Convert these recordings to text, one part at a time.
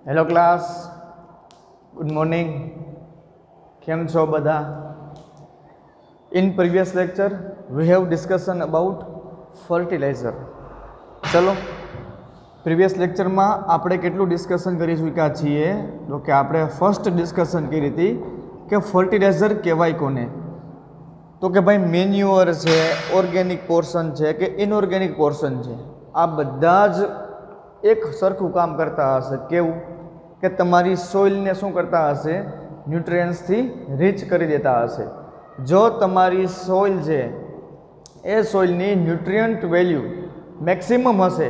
Hello class, good morning. કેમ છો બધા? In previous lecture we have discussion about fertiliser. ચલો, પ્રીવિયસ લેક્ચરમાં આપણે કેટલું ડિસ્કશન કરી ચૂક્યા છીએ? તો કે આપણે ફર્સ્ટ ડિસ્કશન કરી હતી કે ફર્ટિલાઇઝર કહેવાય કોને? તો કે ભાઈ મેન્યુઅર છે, ઓર્ગેનિક પોર્શન છે કે ઇનઓર્ગેનિક પોર્શન છે, આ બધા જ એક સરખું કામ કરતા હશે. કેવું કે તમારી સોઇલને શું કરતા હશે? ન્યુટ્રિયન્ટ્સથી રીચ કરી દેતા હશે. જો તમારી સોઇલ છે એ સોઇલની ન્યુટ્રિયન્ટ વેલ્યુ મેક્સિમમ હશે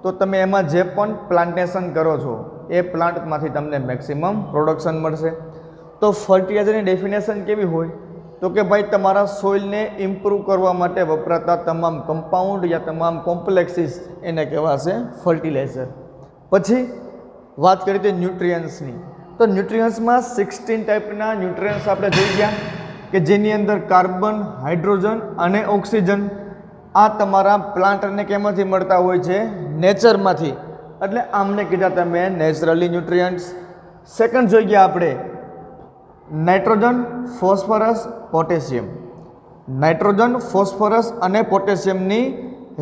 તો તમે એમાં જે પણ પ્લાન્ટેશન કરો છો એ પ્લાન્ટમાંથી તમને મેક્સિમમ પ્રોડક્શન મળશે. તો ફર્ટિલાઇઝરની ડેફિનેશન કેવી હોય? તો કે ભાઈ તમારા સોઇલને ઇમ્પ્રૂવ કરવા માટે વપરાતા તમામ કમ્પાઉન્ડ યા તમામ કોમ્પ્લેક્સીસ એને કહેવાશે ફર્ટિલાઇઝર. પછી વાત કરી હતી ન્યુટ્રિયન્ટ્સની. તો ન્યુટ્રિયન્ટ્સમાં 16 ટાઈપના ન્યુટ્રિયન્ટ્સ આપણે જોઈ ગયા કે જેની અંદર કાર્બન, હાઇડ્રોજન અને ઓક્સિજન આ તમારા પ્લાન્ટને કેમાંથી મળતા હોય છે? નેચરમાંથી. એટલે આમને કીધા તમે નેચરલી ન્યુટ્રિયન્ટ્સ. સેકન્ડ જોઈ ગયા આપણે nitrogen, phosphorus, potassium. Nitrogen, phosphorus અને પોટેશિયમની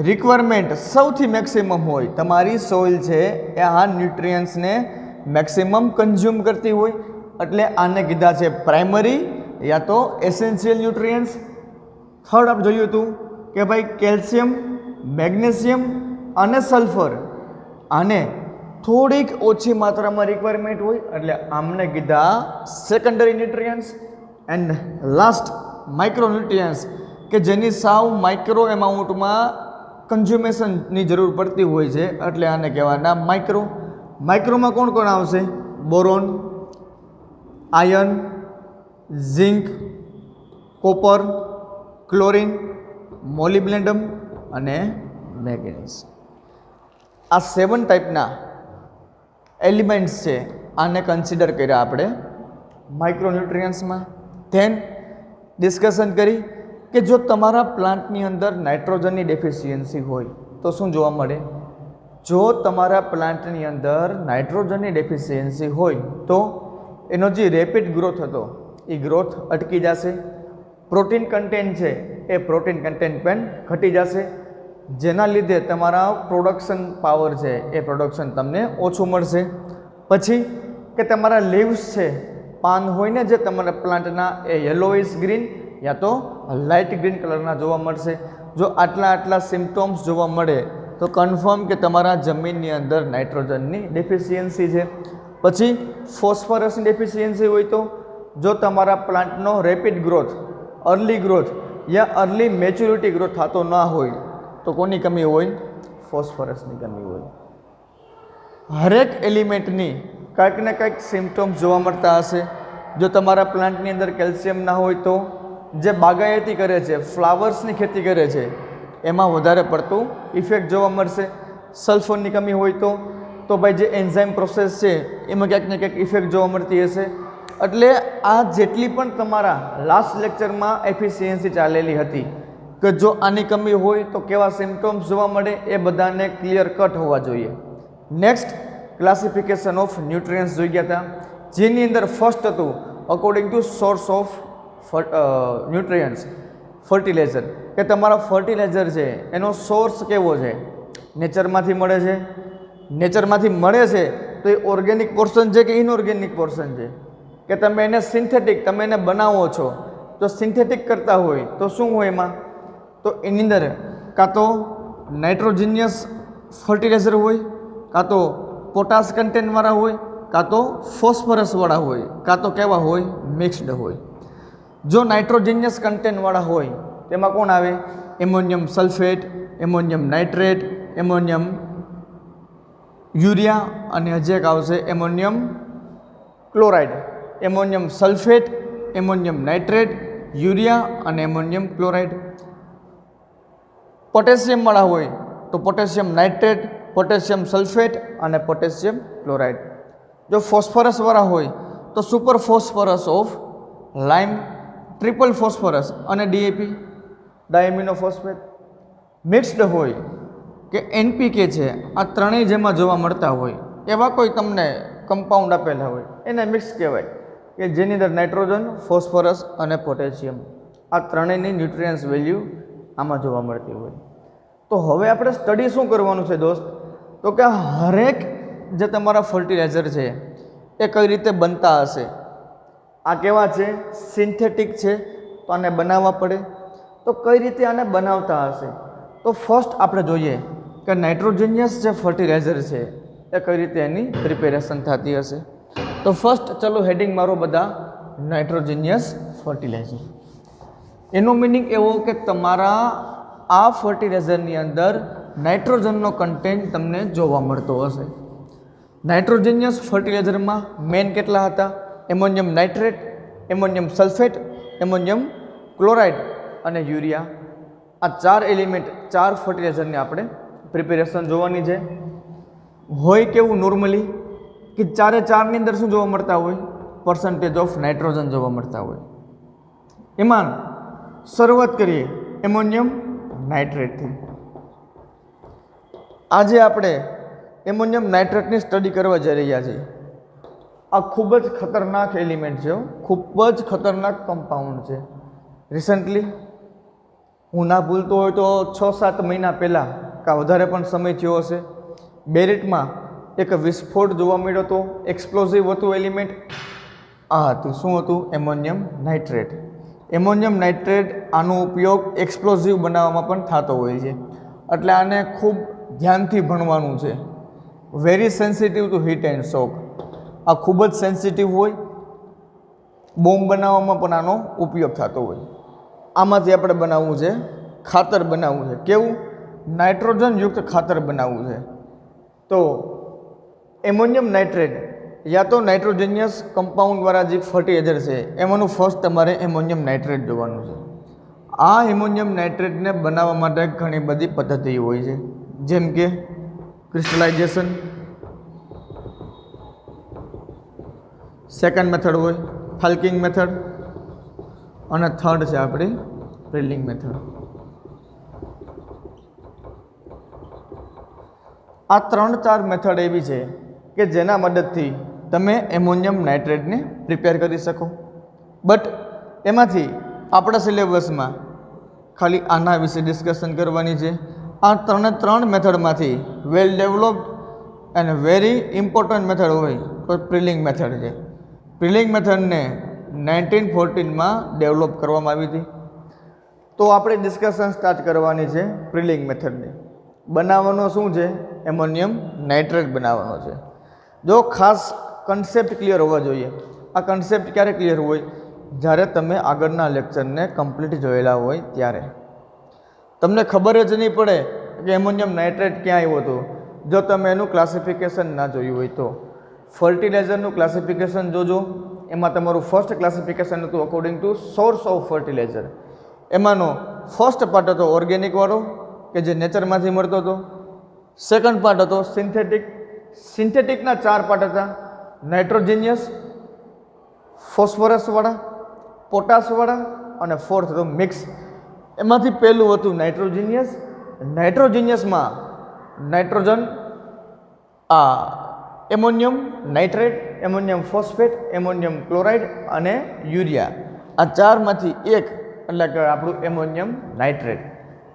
રિક્વાયરમેન્ટ સૌથી મેક્સિમમ હોય. તમારી સોઇલ છે એ આ ન્યુટ્રિયન્ટ્સને મેક્સિમમ કન્ઝ્યુમ કરતી હોય એટલે આને કીધા છે પ્રાઇમરી યા તો એસેન્શિયલ ન્યુટ્રિયન્ટ્સ. થર્ડ આપણે જોયું હતું કે ભાઈ કેલ્શિયમ, મેગ્નેશિયમ અને સલ્ફર આને થોડીક ઓછી માત્રામાં રિક્વાયરમેન્ટ હોય એટલે આમને કીધા સેકન્ડરી ન્યુટ્રિયન્ટ્સ. એન્ડ લાસ્ટ માઇક્રોન્યુટ્રિયન્ટ્સ કે જેની સાવ માઇક્રો એમાઉન્ટમાં કન્ઝ્યુમેશનની જરૂર પડતી હોય છે એટલે આને કહેવાના માઇક્રો. માઇક્રોમાં કોણ કોણ આવશે? Boron, iron, zinc, copper, chlorine, molybdenum અને મેંગેનીઝ. આ 7 ટાઈપના એલિમેન્ટ્સ છે, આને કન્સિડર કર્યા આપણે માઇક્રોન્યુટ્રિયન્ટ્સમાં. ધેન ડિસ્કશન કરી કે જો તમારા પ્લાન્ટની અંદર નાઇટ્રોજનની ડેફિશિયન્સી હોય તો શું જોવા મળે? જો તમારા પ્લાન્ટની અંદર નાઇટ્રોજનની ડેફિશિયન્સી હોય તો એનો જે રેપિડ ગ્રોથ હતો એ ગ્રોથ અટકી જશે. પ્રોટીન કન્ટેન્ટ છે એ પ્રોટીન કન્ટેન્ટ પણ ઘટી જશે, જેના લીધે તમારા પ્રોડક્શન પાવર છે એ પ્રોડક્શન તમને ઓછું મળશે. પછી કે તમારા લીવ્સ છે, પાન હોય ને જે તમારા પ્લાન્ટના એ યલોઇશ ગ્રીન યા તો લાઇટ ગ્રીન કલરના જોવા મળશે. જો આટલા સિમ્ટોમ્સ જોવા મળે તો કન્ફર્મ કે તમારા જમીનની અંદર નાઇટ્રોજનની ડેફિશિયન્સી છે. પછી ફોસ્ફરસની ડેફિશિયન્સી હોય તો જો તમારા પ્લાન્ટનો રેપિડ ગ્રોથ, અર્લી ગ્રોથ યા અર્લી મેચ્યુરિટી ગ્રોથ થતો ના હોય તો કોની કમી હોય? ફોસ્ફરસની કમી હોય. હરેક એલિમેન્ટની કંઈક ને કંઈક સિમ્ટોમ્સ જોવા મળતા હશે. જો તમારા પ્લાન્ટની અંદર કેલ્શિયમ ના હોય તો જે બાગાયતી કરે છે, ફ્લાવર્સની ખેતી કરે છે એમાં વધારે પડતું ઇફેક્ટ જોવા મળશે. સલ્ફરની કમી હોય તો ભાઈ જે એન્ઝાઇમ પ્રોસેસ છે એમાં ક્યાંક ને ક્યાંક ઇફેક્ટ જોવા મળતી હશે. એટલે આ જેટલી પણ તમારા લાસ્ટ લેક્ચરમાં એફિશિયન્સી ચાલેલી હતી કે જો આની કમી હોય તો કેવા સિમ્ટોમ્સ જોવા મળે એ બધાને ક્લિયર કટ હોવા જોઈએ. નેક્સ્ટ ક્લાસિફિકેશન ઓફ ન્યુટ્રિયન્ટ્સ જોઈ ગયા હતા, જેની અંદર ફર્સ્ટ હતું according to source of nutrients fertiliser. કે તમારા ફર્ટિલાઇઝર છે એનો સોર્સ કેવો છે? નેચરમાંથી મળે છે. નેચરમાંથી મળે છે તો એ ઓર્ગેનિક પોર્શન છે કે ઇનઓર્ગેનિક પોર્શન છે? કે તમે એને સિન્થેટિક તમે એને બનાવો છો તો સિન્થેટિક કરતા હોય તો શું હોય એમાં? તો એની અંદર કાં તો નાઇટ્રોજિનિયસ ફર્ટિલાઇઝર હોય, કાં તો પોટાશ કન્ટેન્ટવાળા હોય, કાં તો ફોસ્ફરસવાળા હોય, કાં તો કેવા હોય? મિક્સ્ડ હોય. જો નાઇટ્રોજિનિયસ કન્ટેન્ટવાળા હોય તેમાં કોણ આવે? Ammonium sulphate, ammonium nitrate, ammonium urea અને હજી એક આવશે ammonium chloride. Ammonium sulphate, ammonium nitrate, urea અને એમોનિયમ ક્લોરાઇડ. પોટેશિયમવાળા હોય તો પોટેશિયમ નાઇટ્રેટ, પોટેશિયમ સલ્ફેટ અને પોટેશિયમ ક્લોરાઇડ. જો ફોસ્ફરસવાળા હોય તો super phosphorus of lime, triple phosphorus અને ડીએપી ડાયમિનો ફોસ્ફેટ. મિક્સ્ડ હોય કે એનપીકે છે, આ ત્રણેય જેમાં જોવા મળતા હોય એવા કોઈ તમને કમ્પાઉન્ડ આપેલા હોય એને મિક્સ કહેવાય, કે જેની અંદર નાઇટ્રોજન, ફોસ્ફરસ અને પોટેશિયમ આ ત્રણેયની ન્યુટ્રિયન્સ વેલ્યુ આમાં જોવા મળતી હોય. તો હવે આપણે સ્ટડી શું કરવાનું છે દોસ્ત, તો કે હરેક જે તમારા ફર્ટિલાઇઝર છે એ કઈ રીતે બનતા હશે. આ કેવા છે? સિન્થેટિક છે, તો આને બનાવવા પડે. તો કઈ રીતે આને બનાવતા હશે? તો ફર્સ્ટ આપણે જોઈએ કે નાઇટ્રોજનિયસ જે ફર્ટિલાઇઝર છે એ કઈ રીતે એની પ્રિપેરેશન થતી હશે. તો ફર્સ્ટ ચલો હેડિંગ મારો બધા, નાઇટ્રોજનિયસ ફર્ટિલાઇઝર. એનો મિનિંગ એવો કે તમારા આ ફર્ટિલાઇઝરની અંદર નાઇટ્રોજનનો કન્ટેન્ટ તમને જોવા મળતો હશે. નાઇટ્રોજનિયસ ફર્ટિલાઇઝરમાં મેઇન કેટલા હતા? Ammonium nitrate, ammonium sulphate, ammonium chloride અને યુરિયા. આ ચાર એલિમેન્ટ, ચાર ફર્ટિલાઇઝરની આપણે પ્રિપેરેશન જોવાની છે. હોય કેવું નોર્મલી કે ચારે ચારની અંદર શું જોવા મળતા હોય? પર્સન્ટેજ ઓફ નાઇટ્રોજન જોવા મળતા હોય. એમાં શરૂઆત કરીએ એમોનિયમ નાઇટ્રેટથી. આજે આપણે એમોનિયમ નાઇટ્રેટની સ્ટડી કરવા જઈ રહ્યા છીએ. આ ખૂબ જ ખતરનાક એલિમેન્ટ છે, ખૂબ જ ખતરનાક કમ્પાઉન્ડ છે. રિસન્ટલી હું ના ભૂલતો હોય તો 6-7 મહિના પહેલાં કાં વધારે પણ સમય થયો હશે, બેરેટમાં એક વિસ્ફોટ જોવા મળ્યો હતો. એક્સપ્લોઝિવ હતું એલિમેન્ટ. આ હતું શું હતું? Ammonium nitrate. એમોનિયમ નાઇટ્રેટ આનો ઉપયોગ એક્સપ્લોઝિવ બનાવવામાં પણ થતો હોય છે, એટલે આને ખૂબ ધ્યાનથી ભણવાનું છે. Very sensitive to heat and shock. આ ખૂબ જ સેન્સિટિવ હોય. બોમ્બ બનાવવામાં પણ આનો ઉપયોગ થતો હોય. આમાંથી આપણે બનાવવું છે ખાતર બનાવવું છે. કેવું? નાઇટ્રોજનયુક્ત ખાતર બનાવવું છે. તો એમોનિયમ નાઇટ્રેટ યા તો નાઇટ્રોજનિયસ કમ્પાઉન્ડવાળા જે ફર્ટિલાઇઝર છે એમાંનું ફર્સ્ટ તમારે એમોનિયમ નાઇટ્રેટ જોવાનું છે. આ એમોનિયમ નાઇટ્રેટને બનાવવા માટે ઘણી બધી પદ્ધતિઓ હોય છે, જેમ કે ક્રિસ્ટલાઇઝેશન, સેકન્ડ મેથડ હોય ફલ્કિંગ મેથડ, અને થર્ડ છે આપણી પ્રિલિંગ મેથડ. આ 3-4 મેથડ એવી છે કે જેના મદદથી તમે એમોનિયમ નાઇટ્રેટને પ્રિપેર કરી શકો. બટ એમાંથી આપણા સિલેબસમાં ખાલી આના વિશે ડિસ્કશન કરવાની છે. આ 3 મેથડમાંથી વેલ ડેવલપ્ડ અને વેરી ઇમ્પોર્ટન્ટ મેથડ હોય તો પ્રિલિંગ મેથડ છે. પ્રિલિંગ મેથડને 1914માં ડેવલપ કરવામાં આવી હતી. તો આપણે ડિસ્કશન સ્ટાર્ટ કરવાની છે પ્રિલિંગ મેથડની. બનાવવાનો શું છે? એમોનિયમ નાઇટ્રેટ બનાવવાનો છે. જો ખાસ કન્સેપ્ટ ક્લિયર હોવા જોઈએ. આ કન્સેપ્ટ ક્યારે ક્લિયર હોય? જ્યારે તમે આગળના લેક્ચરને કમ્પ્લીટ જોયેલા હોય ત્યારે. તમને ખબર જ નહીં પડે કે એમોનિયમ નાઇટ્રેટ ક્યાં આવ્યું હતું જો તમે એનું ક્લાસિફિકેશન ના જોયું હોય તો. ફર્ટિલાઇઝરનું ક્લાસિફિકેશન જોજો. એમાં તમારું ફર્સ્ટ ક્લાસિફિકેશન હતું according to source of fertilizer. એમાંનો ફર્સ્ટ પાર્ટ હતો ઓર્ગેનિકવાળો કે જે નેચરમાંથી મળતો હતો. સેકન્ડ પાર્ટ હતો સિન્થેટિક. સિન્થેટિકના 4 પાર્ટ હતા: નાઇટ્રોજનિયસ, ફોસ્ફરસવાળા, પોટાશવાળા અને ફોર્થ હતું મિક્સ. એમાંથી પહેલું હતું નાઇટ્રોજનિયસ. નાઇટ્રોજનિયસમાં nitrogen, ammonium nitrate, ammonium phosphate, ammonium chloride અને યુરિયા. આ 4માંથી એક એટલે કે આપણું એમોનિયમ નાઇટ્રેટ.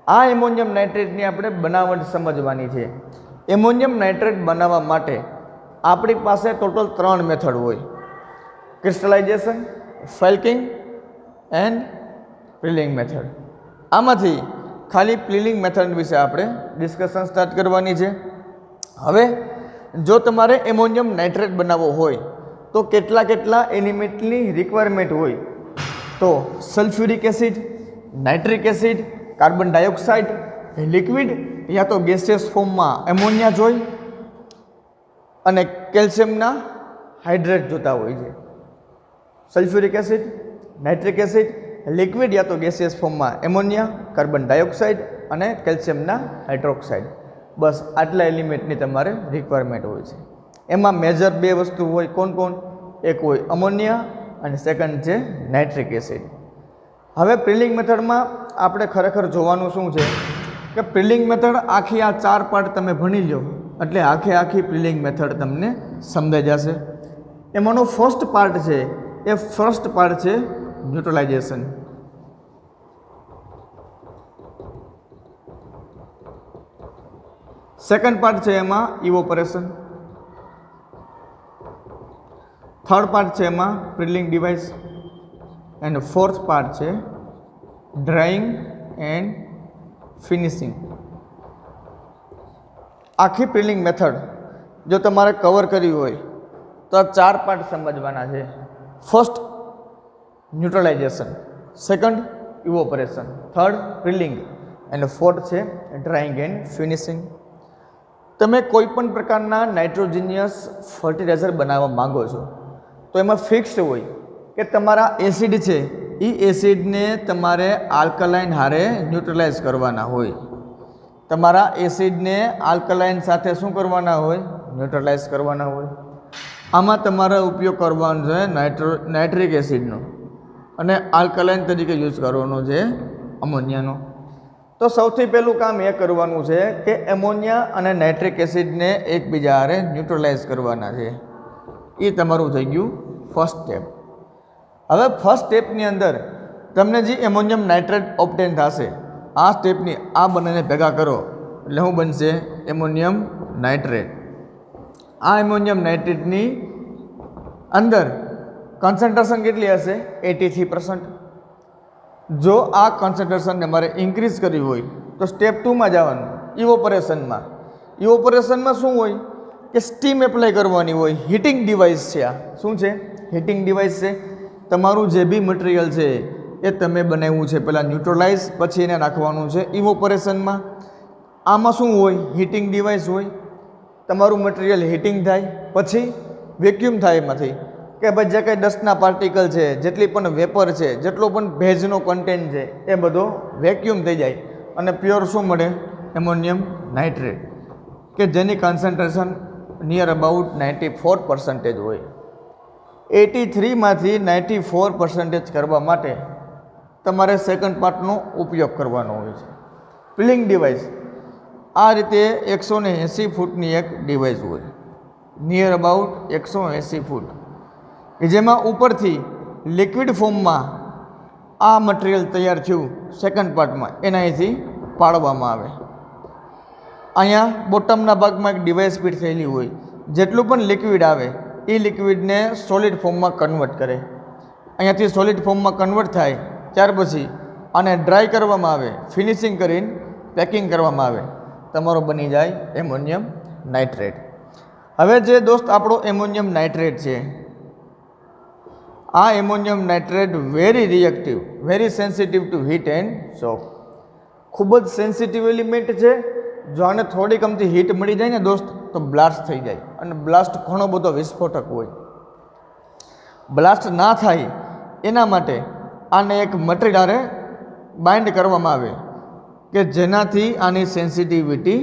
આ એમોનિયમ નાઇટ્રેટની આપણે બનાવટ સમજવાની છે. એમોનિયમ નાઇટ્રેટ બનાવવા માટે આપણી પાસે ટોટલ 3 મેથડ હોય: ક્રિસ્ટલાઇઝેશન, ફલ્કિંગ એન્ડ પ્રિલિંગ મેથડ. આમાંથી ખાલી પ્રિલિંગ મેથડ વિશે આપણે ડિસ્કશન સ્ટાર્ટ કરવાની છે. હવે જો તમારે એમોનિયમ નાઇટ્રેટ બનાવવો હોય તો કેટલા એલિમેન્ટની રિક્વાયરમેન્ટ હોય? તો sulphuric acid, nitric acid, carbon dioxide, liquid યા તો ગેસિયસ ફોર્મમાં એમોનિયા જોઈ અને કેલ્શિયમના હાઇડ્રેટ જોતા હોય છે. Sulphuric acid, nitric acid, liquid યા તો ગેસિયસ ફોર્મમાં એમોનિયા, કાર્બન ડાયોક્સાઇડ અને કેલ્શિયમના હાઇડ્રોક્સાઇડ. બસ આટલા એલિમેન્ટની તમારે રિક્વાયરમેન્ટ હોય છે. એમાં મેજર 2 વસ્તુ હોય. કોણ? એક હોય અમોનિયા અને સેકન્ડ છે નાઇટ્રિક એસિડ. હવે પ્રિલિંગ મેથડમાં આપણે ખરેખર જોવાનું શું છે કે પ્રિલિંગ મેથડ આખી આ 4 પાર્ટ તમે ભણી લો એટલે આખી પ્રિલિંગ મેથડ તમને સમજાઈ જશે. એમાંનો ફર્સ્ટ પાર્ટ છે એ ફર્સ્ટ પાર્ટ છે ન્યુટ્રલાઇઝેશન. સેકન્ડ પાર્ટ છે એમાં ઇવોપરેશન. થર્ડ પાર્ટ છે એમાં પ્રિલિંગ ડિવાઇસ. એન્ડ ફોર્થ પાર્ટ છે ડ્રાઇંગ એન્ડ ફિનિશિંગ. આખી પ્રિલિંગ મેથડ જો તમારે કવર કરવી હોય તો 4 પાર્ટ સમજવાના છે. First neutralisation, second evaporation, third prilling and fourth છે ડ્રાઇંગ એન્ડ ફિનિશિંગ. તમે કોઈ પણ પ્રકારના નાઇટ્રોજિનિયસ ફર્ટિલાઇઝર બનાવવા માંગો છો તો એમાં ફિક્સ્ડ હોય કે તમારા એસિડ છે એ એસિડને તમારે આલ્કલાઇન હારે ન્યુટ્રલાઇઝ કરવાના હોય. તમારા એસિડને આલ્કલાઇન સાથે શું કરવાના હોય? ન્યુટ્રલાઇઝ કરવાના હોય. આમાં તમારે ઉપયોગ કરવાનો છે નાઇટ્રિક એસિડનો અને આલ્કલાઇન તરીકે યુઝ કરવાનો છે અમોનિયાનો. તો સૌથી પહેલું કામ એ કરવાનું છે કે એમોનિયા અને નાઇટ્રિક એસિડને એકબીજા હારે ન્યુટ્રલાઇઝ કરવાના છે. એ તમારું થઈ ગયું ફર્સ્ટ સ્ટેપ. હવે ફર્સ્ટ સ્ટેપની અંદર તમને જે એમોનિયમ નાઇટ્રેટ ઓબ્ટેન થશે, આ સ્ટેપની આ બંનેને ભેગા કરો એટલે શું બનશે? Ammonium nitrate. આ એમોનિયમ નાઇટ્રેટની અંદર કોન્સન્ટ્રેશન કેટલી હશે? 83%. જો આ કોન્સન્ટ્રેશનને મારે ઇન્ક્રીઝ કરવી હોય તો સ્ટેપ 2માં જવાનું, ઇવોપરેશનમાં. ઇવોપરેશનમાં શું હોય કે સ્ટીમ એપ્લાય કરવાની હોય. હીટિંગ ડિવાઇસ છે આ. શું છે? હીટિંગ ડિવાઇસ છે. તમારું જે બી મટીરિયલ છે એ તમે બનાવ્યું છે પહેલાં ન્યુટ્રલાઇઝ, પછી એને નાખવાનું છે ઇવોપરેશનમાં. આમાં શું હોય? હીટિંગ ડિવાઇસ હોય. તમારું મટીરિયલ હીટિંગ થાય, પછી વેક્યુમ થાય એમાંથી કે ભાઈ જે કંઈ ડસ્ટના પાર્ટિકલ છે, જેટલી પણ વેપર છે, જેટલો પણ ભેજનો કન્ટેન્ટ છે એ બધો વેક્યુમ થઈ જાય અને પ્યોર શું મળે? એમોનિયમ નાઇટ્રેટ, કે જેની કોન્સન્ટ્રેશન નિયર અબાઉટ 94% હોય. 83માંથી 94% કરવા માટે તમારે સેકન્ડ પાર્ટનો ઉપયોગ કરવાનો હોય છે, પ્રિલિંગ ડિવાઇસ. આ રીતે 180 ફૂટની એક ડિવાઇસ હોય, નિયર અબાઉટ 180 ફૂટ, કે જેમાં ઉપરથી લિક્વિડ ફોર્મમાં આ મટીરિયલ તૈયાર થયું સેકન્ડ પાર્ટમાં એના અહીંથી પાડવામાં આવે. અહીંયા બોટમના ભાગમાં એક ડિવાઇસ ફિટ થયેલી હોય. જેટલું પણ લિક્વિડ આવે એ લિક્વિડને સોલિડ ફોર્મમાં કન્વર્ટ કરે. અહીંયાથી સોલિડ ફોર્મમાં કન્વર્ટ થાય ત્યાર પછી આને ડ્રાય કરવામાં આવે, ફિનિશિંગ કરીને પેકિંગ કરવામાં આવે, તમારો બની જાય એમોનિયમ નાઇટ્રેટ. હવે જે દોસ્ત આપણો એમોનિયમ નાઇટ્રેટ છે, આ ammonium nitrate very reactive, very sensitive to heat and shock. ખૂબ જ સેન્સિટિવ એલિમેન્ટ છે. જો આને થોડીક અમથી હીટ મળી જાય ને દોસ્ત તો બ્લાસ્ટ થઈ જાય, અને બ્લાસ્ટ ઘણો બધો વિસ્ફોટક હોય. બ્લાસ્ટ ના થાય એના માટે આને એક મટીરિયલ હારે બાઇન્ડ કરવામાં આવે કે જેનાથી આની સેન્સિટિવિટી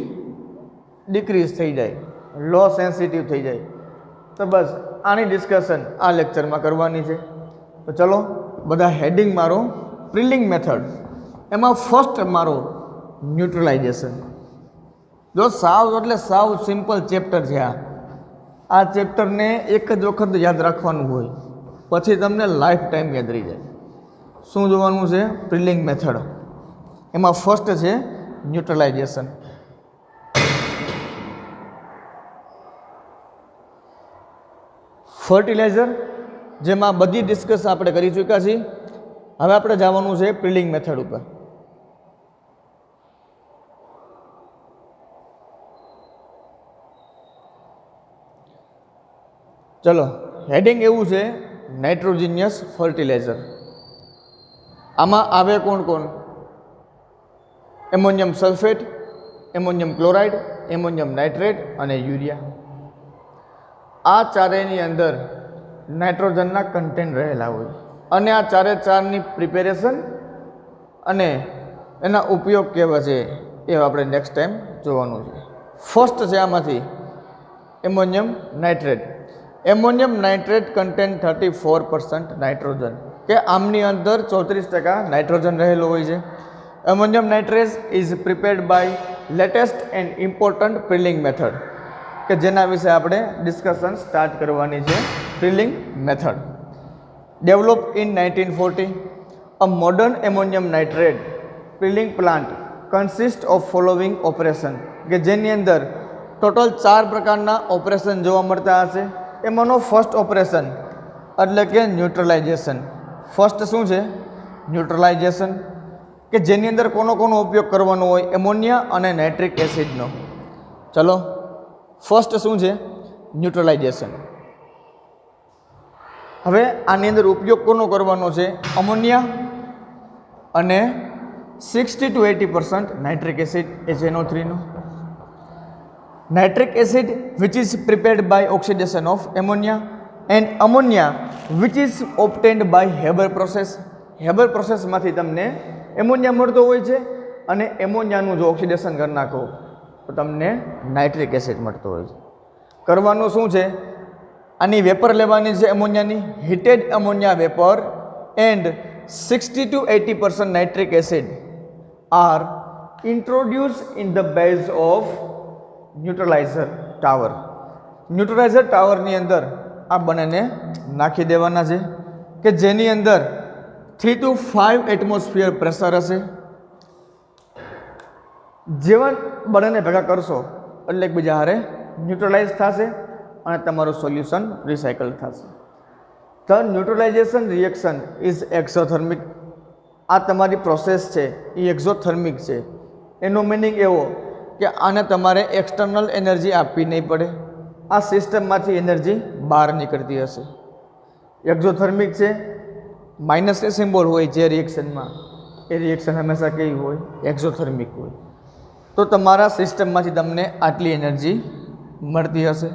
ડિક્રીઝ થઈ જાય, લો સેન્સિટિવ થઈ જાય. તો બસ આની ડિસ્કશન આ લેક્ચરમાં કરવાની છે. તો ચલો બધા હેડિંગ મારો પ્રિલિંગ મેથડ, એમાં ફર્સ્ટ મારો ન્યુટ્રલાઇઝેશન. જો સાવ એટલે સાવ સિમ્પલ ચેપ્ટર છે આ ચેપ્ટરને એક જ વખત યાદ રાખવાનું હોય, પછી તમને લાઈફ ટાઈમ યાદ રહી જાય. શું જોવાનું છે? પ્રિલિંગ મેથડ. એમાં ફર્સ્ટ છે ન્યુટ્રલાઇઝેશન. ફર્ટિલાઇઝર, જેમાં બધી ડિસ્કસ આપણે કરી ચૂક્યા છીએ. હવે આપણે જવાનું છે પ્રિલિંગ મેથડ ઉપર. ચલો, હેડિંગ એવું છે નાઇટ્રોજિનિયસ ફર્ટિલાઇઝર. આમાં આવે કોણ કોણ? Ammonium sulphate, ammonium chloride, ammonium nitrate અને યુરિયા. આ ચારેયની અંદર નાઇટ્રોજનના કન્ટેન્ટ રહેલા હોય, અને આ ચારે ચારની પ્રિપેરેશન અને એના ઉપયોગ કેવા છે એ આપણે નેક્સ્ટ ટાઈમ જોવાનું છે. ફર્સ્ટ છે આમાંથી ammonium nitrate. Ammonium nitrate content 34% nitrogen, કે આમની અંદર 34% નાઇટ્રોજન રહેલો હોય છે. Ammonium nitrate is prepared by latest and important prilling method. કે જેના વિશે આપણે ડિસ્કશન સ્ટાર્ટ કરવાની છે. Filling method develop in 1940 a modern ammonium nitrate filling plant consist of following operation, કે જેની અંદર ટોટલ 4 પ્રકારના ઓપરેશન જોવા મળતા હશે. એમાંનો ફર્સ્ટ ઓપરેશન એટલે કે ન્યુટ્રલાઇઝેશન. ફર્સ્ટ શું છે? ન્યુટ્રલાઇઝેશન, કે જેની અંદર કોનો ઉપયોગ કરવાનો હોય? એમોનિયા અને નાઇટ્રિક એસિડનો. ચલો ફર્સ્ટ શું છે? ન્યુટ્રલાઇઝેશન. હવે આની અંદર ઉપયોગ કોનો કરવાનો છે? અમોનિયા અને 60 to 80% નાઇટ્રિક એસિડ HNO3 નો. Nitric acid which is prepared by oxidation of ammonia and ammonia which is obtained by Haber process. Haber પ્રોસેસમાંથી તમને એમોનિયા મળતો હોય છે અને એમોનિયાનું જો ઓક્સિડેશન કરી નાખો તો તમને નાઇટ્રિક એસિડ મળતો હોય છે. કરવાનું શું છે? આની વેપર લેવાની છે એમોનિયાની, heated ammonia vapour and 60 to 80% nitric acid are introduce in the base of neutraliser tower. Neutraliser ટાવરની અંદર આ બંનેને નાખી દેવાના છે, કે જેની અંદર 3 to 5 એટમોસ્ફિયર પ્રેશર હશે. જેવા બંનેને ભેગા કરશો એટલે એકબીજા હારે ન્યુટ્રલાઇઝ થશે અને તમારું સોલ્યુશન રિસાયકલ થશે. The neutralisation reaction is exothermic. આ તમારી પ્રોસેસ છે એ એક્ઝોથર્મિક છે. એનો મિનિંગ એવો કે આને તમારે એક્સટર્નલ એનર્જી આપવી નહીં પડે, આ સિસ્ટમમાંથી એનર્જી બહાર નીકળતી હશે. એક્ઝોથર્મિક છે, માઇનસની સિમ્બોલ હોય જે રિએક્શનમાં, એ રિએક્શન હંમેશા કેવી હોય? એક્ઝોથર્મિક હોય. તો તમારા સિસ્ટમમાંથી તમને આટલી એનર્જી મળતી હશે.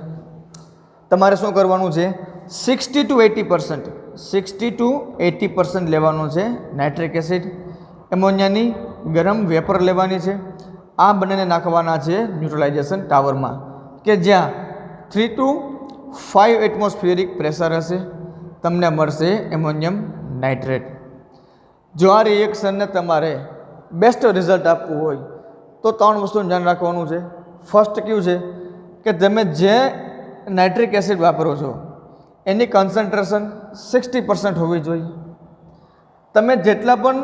તમારે શું કરવાનું છે? 60 to 80% લેવાનું છે નાઇટ્રિક એસિડ. એમોનિયાની ગરમ વેપર લેવાની છે. આ બંનેને નાખવાના છે ન્યુટ્રલાઇઝેશન ટાવરમાં, કે જ્યાં 3 to 5 એટમોસ્ફિયરિક પ્રેશર હશે. તમને મળશે એમોનિયમ નાઇટ્રેટ. જો આ રિએક્શનને તમારે બેસ્ટ રિઝલ્ટ આપવું હોય તો 3 વસ્તુનું ધ્યાન રાખવાનું છે. ફર્સ્ટ કયું છે? કે તમે જે નાઇટ્રિક એસિડ વાપરો છો એની કન્સન્ટ્રેશન 60% હોવી જોઈએ. તમે જેટલા પણ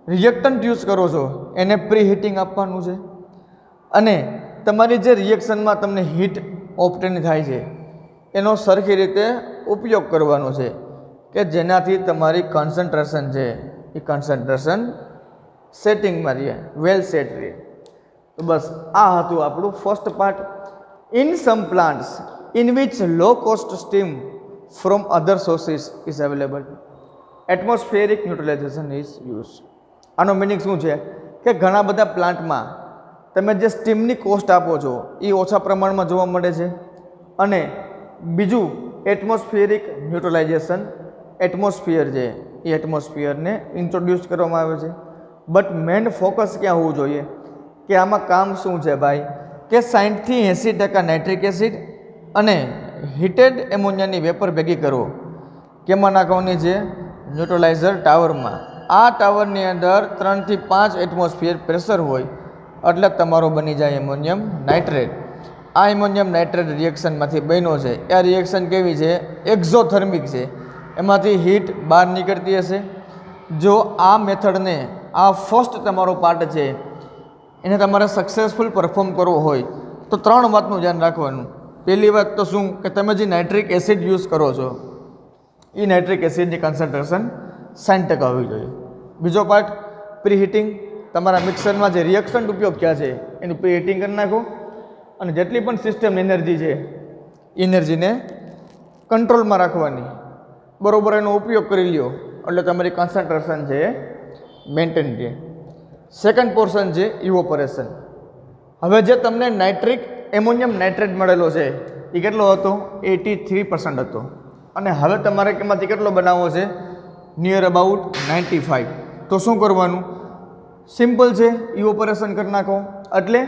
રિએક્ટન્ટ યુઝ કરો છો એને પ્રી હીટિંગ આપવાનું છે, અને તમારી જે રિએક્શનમાં તમને હીટ ઓપ્ટેન થાય છે એનો સરખી રીતે ઉપયોગ કરવાનો છે, કે જેનાથી તમારી કન્સન્ટ્રેશન છે એ કન્સન્ટ્રેશન સેટિંગમાં રહે, વેલ સેટ રહે. તો બસ આ હતું આપણું first part. In some plants in which low cost steam from other sources is available, atmospheric neutralisation is use. આનો મિનિંગ શું છે? કે ઘણા બધા પ્લાન્ટમાં તમે જે સ્ટીમની કોસ્ટ આપો છો એ ઓછા પ્રમાણમાં જોવા મળે છે. અને બીજું એટમોસ્ફિયરિક ન્યુટ્રલાઇઝેશન, એટમોસ્ફિયર છે એ એટમોસ્ફિયરને ઇન્ટ્રોડ્યુસ કરવામાં આવે છે. બટ મેઇન ફોકસ ક્યાં હોવું જોઈએ? કે આમાં કામ શું છે ભાઈ? કે 60 થી 80% નાઇટ્રિક એસિડ અને હીટેડ એમોનિયાની વેપર ભેગી કરો. કેમાં નાખવાની છે? ન્યુટ્રલાઇઝર ટાવરમાં. આ ટાવરની અંદર 3 થી 5 એટમોસ્ફિયર પ્રેશર હોય એટલે તમારો બની જાય એમોનિયમ નાઇટ્રેટ. આ એમોનિયમ નાઇટ્રેટ રિએક્શનમાંથી બન્યો છે. આ રિએક્શન કેવી છે? એક્ઝોથર્મિક છે. એમાંથી હીટ બહાર નીકળતી હશે. જો આ મેથડને, આ ફર્સ્ટ તમારો પાર્ટ છે એને તમારે સક્સેસફુલ પરફોર્મ કરવો હોય તો 3 વાતનું ધ્યાન રાખવાનું. પહેલી વાત તો શું? કે તમે જે નાઇટ્રિક એસિડ યુઝ કરો છો એ નાઇટ્રિક એસિડની કન્સન્ટ્રેશન 60% હોવી જોઈએ. બીજો પાર્ટ પ્રી હીટિંગ. તમારા મિક્સરમાં જે રિએક્શન ઉપયોગ થયા છે એનું પ્રી હીટિંગ કરી નાખો, અને જેટલી પણ સિસ્ટમ એનર્જી છે એનર્જીને કંટ્રોલમાં રાખવાની, બરોબર એનો ઉપયોગ કરી લ્યો એટલે તમારી કન્સન્ટ્રેશન છે મેન્ટેન રહે. સેકન્ડ પોર્શન છે ઇવોપરેશન. હવે જે તમને નાઇટ્રિક એમોનિયમ નાઇટ્રેટ મળેલો છે એ કેટલો હતો? 83% હતો. અને હવે તમારે એમાંથી કેટલો બનાવવો છે? Near about 95. તો શું કરવાનું? સિમ્પલ છે, ઇવોપરેશન કરી નાખો. એટલે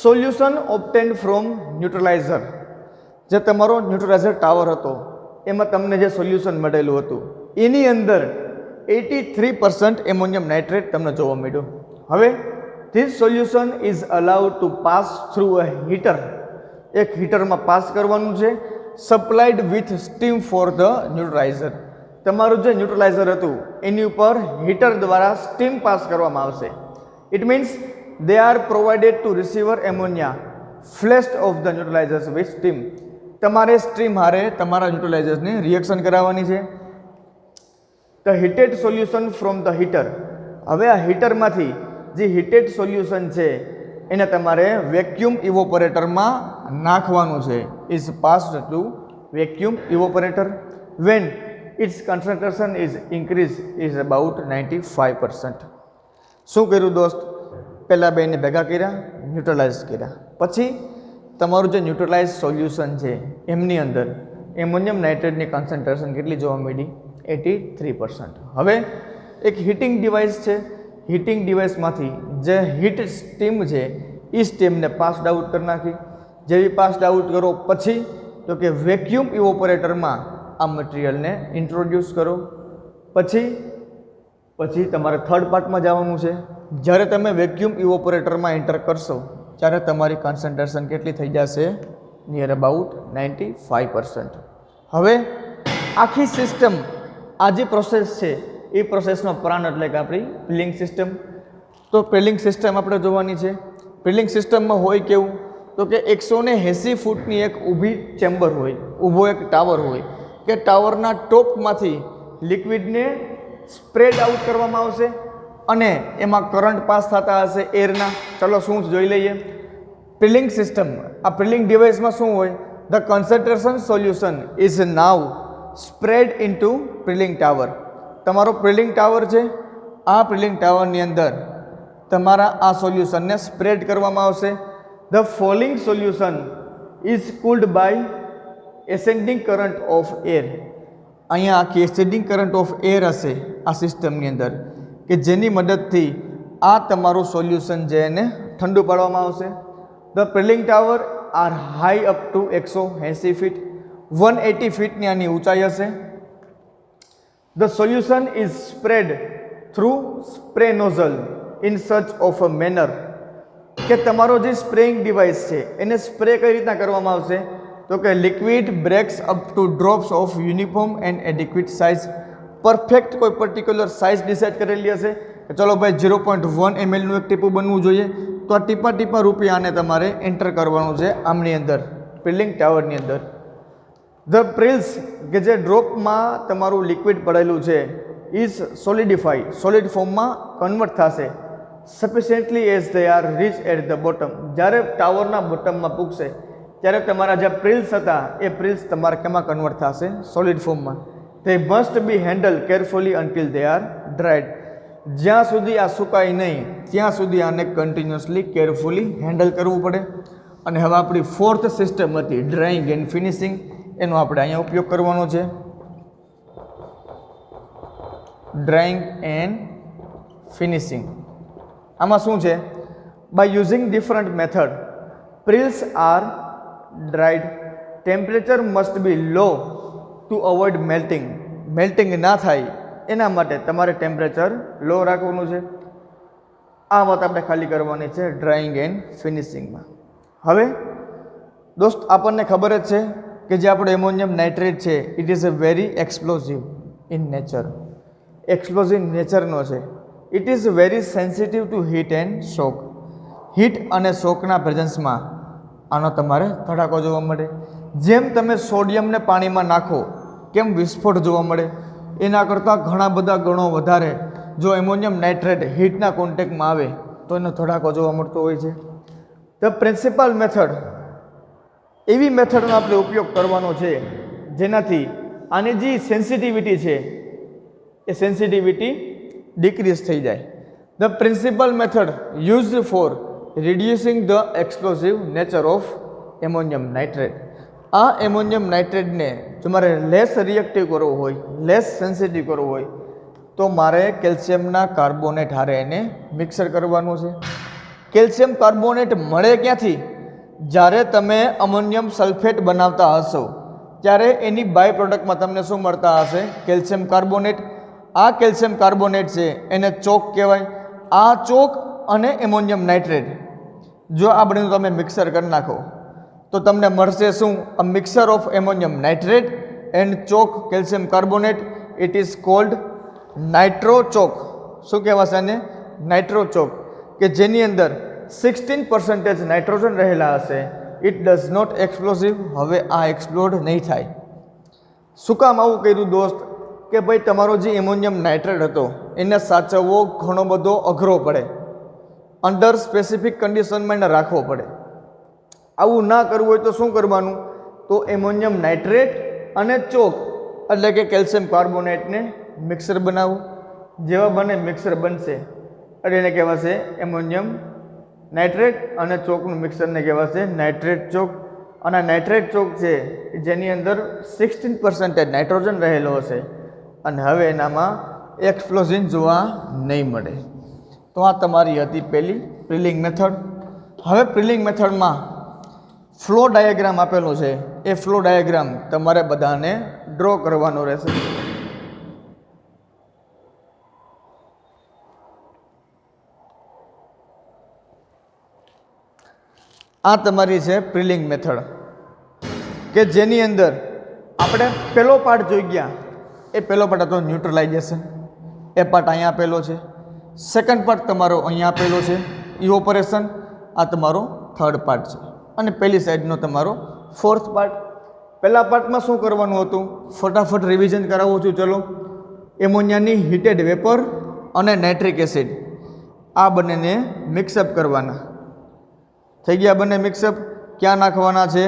સોલ્યુશન ઓબ્ટેન્ડ ફ્રોમ ન્યુટ્રલાઇઝર, જે તમારો ન્યુટ્રલાઇઝર ટાવર હતો એમાં તમને જે સોલ્યુશન મળેલું હતું એની અંદર 83% એમોનિયમ નાઇટ્રેટ તમને જોવા મળ્યું. હવે this solution is allowed two pass through a heater એક હીટરમાં પાસ કરવાનું છે, સપ્લાઇડ વિથ સ્ટીમ ફોર ધ ન્યુટ્રલાઇઝર. તમારું જે ન્યુટ્રલાઇઝર હતું એની ઉપર હીટર દ્વારા સ્ટીમ પાસ કરવામાં આવશે. It means they are provided to receiver ammonia flashed of the neutralizers with steam. તમારે સ્ટીમ હારે તમારા ન્યુટ્રલાઇઝર્સને રિએક્શન કરાવવાની છે. The heated solution from the heater. હવે આ હીટરમાંથી જે હીટેડ સોલ્યુશન છે એને તમારે વેક્યુમ ઇવોપરેટરમાં નાખવાનું છે. Is passed to vacuum evaporator when its concentration is increase is about 95%. શું કર્યું દોસ્ત? પહેલાં બેને ભેગા કર્યા, ન્યુટ્રલાઇઝ કર્યા, પછી તમારું જે ન્યુટ્રલાઇઝ સોલ્યુશન છે એમની અંદર એમોનિયમ નાઇટ્રેટની કોન્સન્ટ્રેશન કેટલી જોવા મળી? 83%. હવે એક હીટિંગ ડિવાઇસ છે, હીટિંગ ડિવાઇસમાંથી જે હીટ સ્ટીમ છે એ સ્ટીમને પાસ્ડ આઉટ કરી નાખી. જેવી પાસ્ડ આઉટ કરો પછી તો કે વેક્યુમ ઇવોપરેટરમાં આ મટીરિયલને ઇન્ટ્રોડ્યુસ કરો. પછી તમારે થર્ડ પાર્ટમાં જવાનું છે. જ્યારે તમે વેક્યુમ ઇવોપરેટરમાં એન્ટર કરશો ત્યારે તમારી કોન્સન્ટ્રેશન કેટલી થઈ જશે? Near about 95%. હવે આખી સિસ્ટમ આ જે પ્રોસેસ છે એ પ્રોસેસનો પ્રાણ એટલે કે આપણી પ્રિલિંગ સિસ્ટમ. તો પ્રિલિંગ સિસ્ટમ આપણે જોવાની છે. પ્રિલિંગ સિસ્ટમમાં હોય કેવું? તો કે 180 ફૂટની એક ઊભી ચેમ્બર હોય, ઊભો એક ટાવર હોય કે ટાવરના ટોપમાંથી લિક્વિડને સ્પ્રેડ આઉટ કરવામાં આવશે અને એમાં કરંટ પાસ થતા હશે એરના. ચલો શું જોઈ લઈએ. પ્રિલિંગ સિસ્ટમ, આ પ્રિલિંગ ડિવાઇસમાં શું હોય? The concentration solution is now spread into prilling tower. તમારો પ્રિલિંગ ટાવર છે, આ પ્રિલિંગ ટાવરની અંદર તમારા આ સોલ્યુશનને સ્પ્રેડ કરવામાં આવશે. The falling solution is cooled by ascending current of air. અહીંયા આખી એસેન્ડિંગ કરંટ ઓફ એર હશે આ સિસ્ટમની અંદર કે જેની મદદથી આ તમારું સોલ્યુશન છે એને ઠંડુ પાડવામાં આવશે. The prilling tower are high up to 180 feet, 180 ફીટની આની ઊંચાઈ હશે. The solution is spread through spray nozzle in such of a manner કે તમારો જે સ્પ્રેઇંગ ડિવાઇસ છે એને સ્પ્રે કઈ રીતના કરવામાં આવશે? તો કે liquid breaks up to drops of uniform and adequate size. Perfect કોઈ પર્ટિક્યુલર સાઇઝ ડિસાઇડ કરેલી હશે કે ચલો ભાઈ 0.1 mlનું એક ટીપું બનવું જોઈએ, તો આ ટીપા રૂપી આને તમારે એન્ટર કરવાનું છે આમની અંદર પ્રિલિંગ ટાવરની અંદર. ધ પ્રિલ્સ કે જે ડ્રોપમાં તમારું લિક્વિડ પડેલું છે ઇઝ સોલિડિફાઈ, સોલિડ ફોર્મમાં કન્વર્ટ થશે sufficiently as they are reach at the bottom. જ્યારે ટાવરના બોટમમાં પૂગશે ત્યારે તમારા જે પ્રિલ્સ હતા એ પ્રિલ્સ તમારે કેમાં કન્વર્ટ થશે? સોલિડ ફોર્મમાં. they must be handled carefully until they are dried. જ્યાં સુધી આ સુકાય નહીં ત્યાં સુધી આને કન્ટિન્યુઅસલી કેરફુલી હેન્ડલ કરવું પડે. અને હવે આપણી ફોર્થ સિસ્ટમ હતી ડ્રાઇંગ એન્ડ ફિનિશિંગ, એનો આપણે અહીંયા ઉપયોગ કરવાનો છે. ડ્રાઇંગ એન્ડ ફિનિશિંગ આમાં શું છે? By using different method prills are dried. Temperature must be low to avoid melting. Melting ના થાય એના માટે તમારે ટેમ્પરેચર લો રાખવાનું છે. આ વાત આપણે ખાલી કરવાની છે ડ્રાઇંગ એન્ડ ફિનિશિંગમાં. હવે દોસ્ત આપણને ખબર જ છે કે જે આપણો એમોનિયમ નાઇટ્રેટ છે it is a very explosive in nature. Explosive નેચરનો છે. It is very sensitive to heat and shock. Heat અને શોકના પ્રેઝન્સમાં આનો તમારે ધડાકો જોવા મળે. જેમ તમે સોડિયમને પાણીમાં નાખો કેમ વિસ્ફોટ જોવા મળે, એના કરતાં ઘણા બધા ગણો વધારે જો એમોનિયમ નાઇટ્રેટ હીટના કોન્ટેક્ટમાં આવે તો એનો ધડાકો જોવા મળતો હોય છે. ધ પ્રિન્સિપલ મેથડ, એવી મેથડનો આપણે ઉપયોગ કરવાનો છે જેનાથી આની જે સેન્સિટિવિટી છે એ સેન્સિટિવિટી ડિક્રીઝ થઈ જાય. The principal method used four reducing the explosive nature of ammonium nitrate. આ એમોનિયમ નાઇટ્રેટને જો મારે લેસ રિએક્ટિવ કરવું હોય, લેસ સેન્સિટિવ કરવું હોય તો મારે કેલ્શિયમના કાર્બોનેટ હારે એને મિક્સર કરવાનું છે. કેલ્શિયમ કાર્બોનેટ મળે ક્યાંથી? જ્યારે તમે અમોનિયમ સલ્ફેટ બનાવતા હશો ત્યારે એની બાય પ્રોડક્ટમાં તમને શું મળતા હશે? Calcium carbonate. આ કેલ્શિયમ કાર્બોનેટ છે એને ચોક કહેવાય. આ ચોક અને એમોનિયમ નાઇટ્રેટ જો આ બંનેનું તમે મિક્સર કરી નાખો તો તમને મળશે શું? A mixer of ammonium nitrate and chalk calcium carbonate. It is called nitro chalk. શું કહેવાશે આને? Nitro chalk. કે જેની અંદર 16% નાઇટ્રોજન રહેલા હશે. It does not explosive. હવે આ એક્સપ્લોડ નહીં થાય. શું કામ આવું કર્યું દોસ્ત? કે ભાઈ તમારો જે એમોનિયમ નાઇટ્રેટ હતો એને સાચવવો ઘણો બધો અઘરો પડે. અંડર સ્પેસિફિક કન્ડિશનમાં એને રાખવો પડે. આવું ના કરવું હોય તો શું કરવાનું? તો એમોનિયમ નાઇટ્રેટ અને ચોક એટલે કે કેલ્શિયમ કાર્બોનેટને મિક્સર બનાવવું. જેવા બને મિક્સર બનશે એટલે એને કહેવાશે એમોનિયમ નાઇટ્રેટ અને ચોકનું મિક્સરને કહેવાશે નાઇટ્રેટ ચોક. અને નાઇટ્રેટ ચોક છે જેની અંદર 16% નાઇટ્રોજન રહેલો હશે અને હવે એનામાં એક્સપ્લોઝન જોવા નહીં મળે. તો આ તમારી હતી પહેલી પ્રિલિંગ મેથડ. હવે પ્રિલિંગ મેથડમાં ફ્લો ડાયાગ્રામ આપેલો છે. એ ફ્લો ડાયાગ્રામ તમારે બધાને ડ્રો કરવાનો રહેશે. આ તમારી છે પ્રિલિંગ મેથડ કે જેની અંદર આપણે પહેલો પાર્ટ જોઈ ગયા. એ પહેલો પાર્ટ હતો ન્યુટ્રલાઇઝેશન. એ પાર્ટ અહીંયા આપેલો છે. સેકન્ડ પાર્ટ તમારો અહીંયા આપેલો છે ઇવોપરેશન. આ તમારો થર્ડ પાર્ટ છે. અને પહેલી સાઈડનો તમારો ફોર્થ પાર્ટ. પહેલા પાર્ટમાં શું કરવાનું હતું? ફટાફટ રિવિઝન કરાવું છું. ચલો, એમોનિયાની હીટેડ વેપર અને નાઇટ્રિક એસિડ આ બંનેને મિક્સઅપ કરવાના. થઈ ગયા બંને મિક્સઅપ. ક્યાં નાખવાના છે?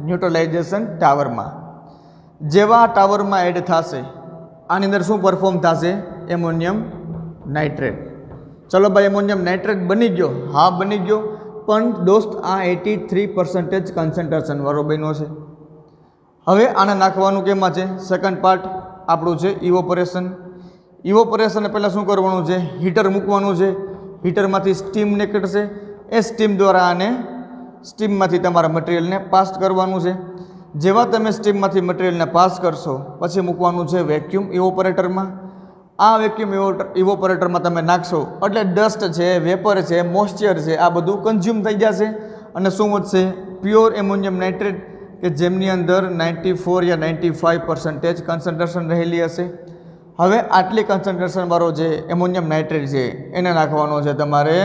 ન્યુટ્રલાઇઝેશન ટાવરમાં. જેવા ટાવરમાં એડ થશે આની અંદર શું પરફોર્મ થશે? Ammonium nitrate. ચલો ભાઈ, એમોનિયમ નાઇટ્રેટ બની ગયો. હા, બની ગયો. પણ દોસ્ત આ 83% કન્સન્ટ્રેશન વાળો બન્યો છે. હવે આને નાખવાનું કેમાં છે? સેકન્ડ પાર્ટ આપણું છે ઇવોપરેશન. ઇવોપરેશન પહેલાં શું કરવાનું છે? હીટર મૂકવાનું છે. હીટરમાંથી સ્ટીમ નીકળશે. એ સ્ટીમ દ્વારા આને સ્ટીમમાંથી તમારા મટીરિયલને પાસ કરવાનું છે. જેવા તમે સ્ટીમમાંથી મટીરિયલને પાસ કરશો પછી મૂકવાનું છે વેક્યુમ ઇવોપરેટરમાં. આ વેક્યુમ ઇવોપરેટરમાં તમે નાખશો એટલે ડસ્ટ છે, વેપર છે, મોઇસ્ચર છે, આ બધું કન્ઝ્યુમ થઈ જશે અને શું વધશે? પ્યોર એમોનિયમ નાઇટ્રેટ કે જેમની અંદર 94 યા 95% કન્સન્ટ્રેશન રહેલી હશે. હવે આટલી કન્સન્ટ્રેશનવાળો જે એમોનિયમ નાઇટ્રેટ છે એને નાખવાનો છે તમારે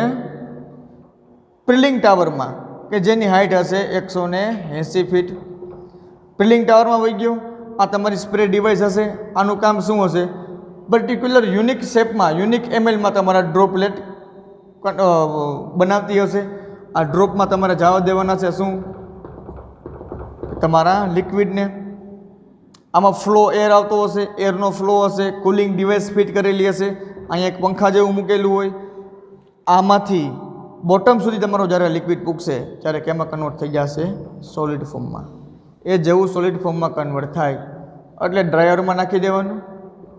પ્રિલિંગ ટાવરમાં કે જેની હાઇટ હશે 180 ફીટ. પ્રિલિંગ ટાવરમાં વહી ગયું. આ તમારી સ્પ્રે ડિવાઇસ હશે. આનું કામ શું હશે? પર્ટિક્યુલર યુનિક શેપમાં, યુનિક એમએલમાં તમારા ડ્રોપલેટ બનાવતી હશે. આ ડ્રોપમાં તમારે જવા દેવાના છે શું? તમારા લિક્વિડને. આમાં ફ્લો એર આવતો હશે, એરનો ફ્લો હશે, કુલિંગ ડિવાઇસ ફિટ કરેલી હશે. અહીંયા એક પંખા જેવું મૂકેલું હોય. આમાંથી બોટમ સુધી તમારો જ્યારે લિક્વિડ પૂગશે ત્યારે કેમાં કન્વર્ટ થઈ જશે? સોલિડ ફોર્મમાં. એ જેવું સોલિડ ફોર્મમાં કન્વર્ટ થાય એટલે ડ્રાયરમાં નાખી દેવાનું.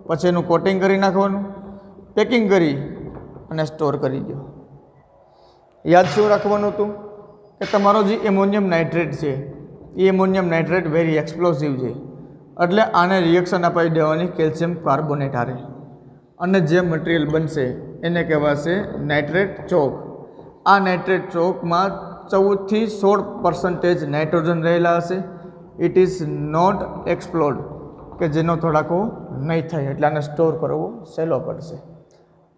પછી એનું કોટિંગ કરી નાખવાનું, પેકિંગ કરી અને સ્ટોર કરી દો. યાદ શું રાખવાનું હતું? કે તમારો જે એમોનિયમ નાઇટ્રેટ છે એ એમોનિયમ નાઇટ્રેટ વેરી એક્સપ્લોઝિવ છે એટલે આને રિએક્શન અપાઈ દેવાની કેલ્શિયમ કાર્બોનેટ હારે અને જે મટીરિયલ બનશે એને કહેવાશે નાઇટ્રેટ ચોક. આ નાઇટ્રેટ ચોકમાં 14 થી 16% નાઇટ્રોજન રહેલા હશે. ઇટ ઇઝ નોટ એક્સપ્લોડ કે જેનો થોડાકો નહીં થાય એટલે આને સ્ટોર કરવો સહેલો પડશે.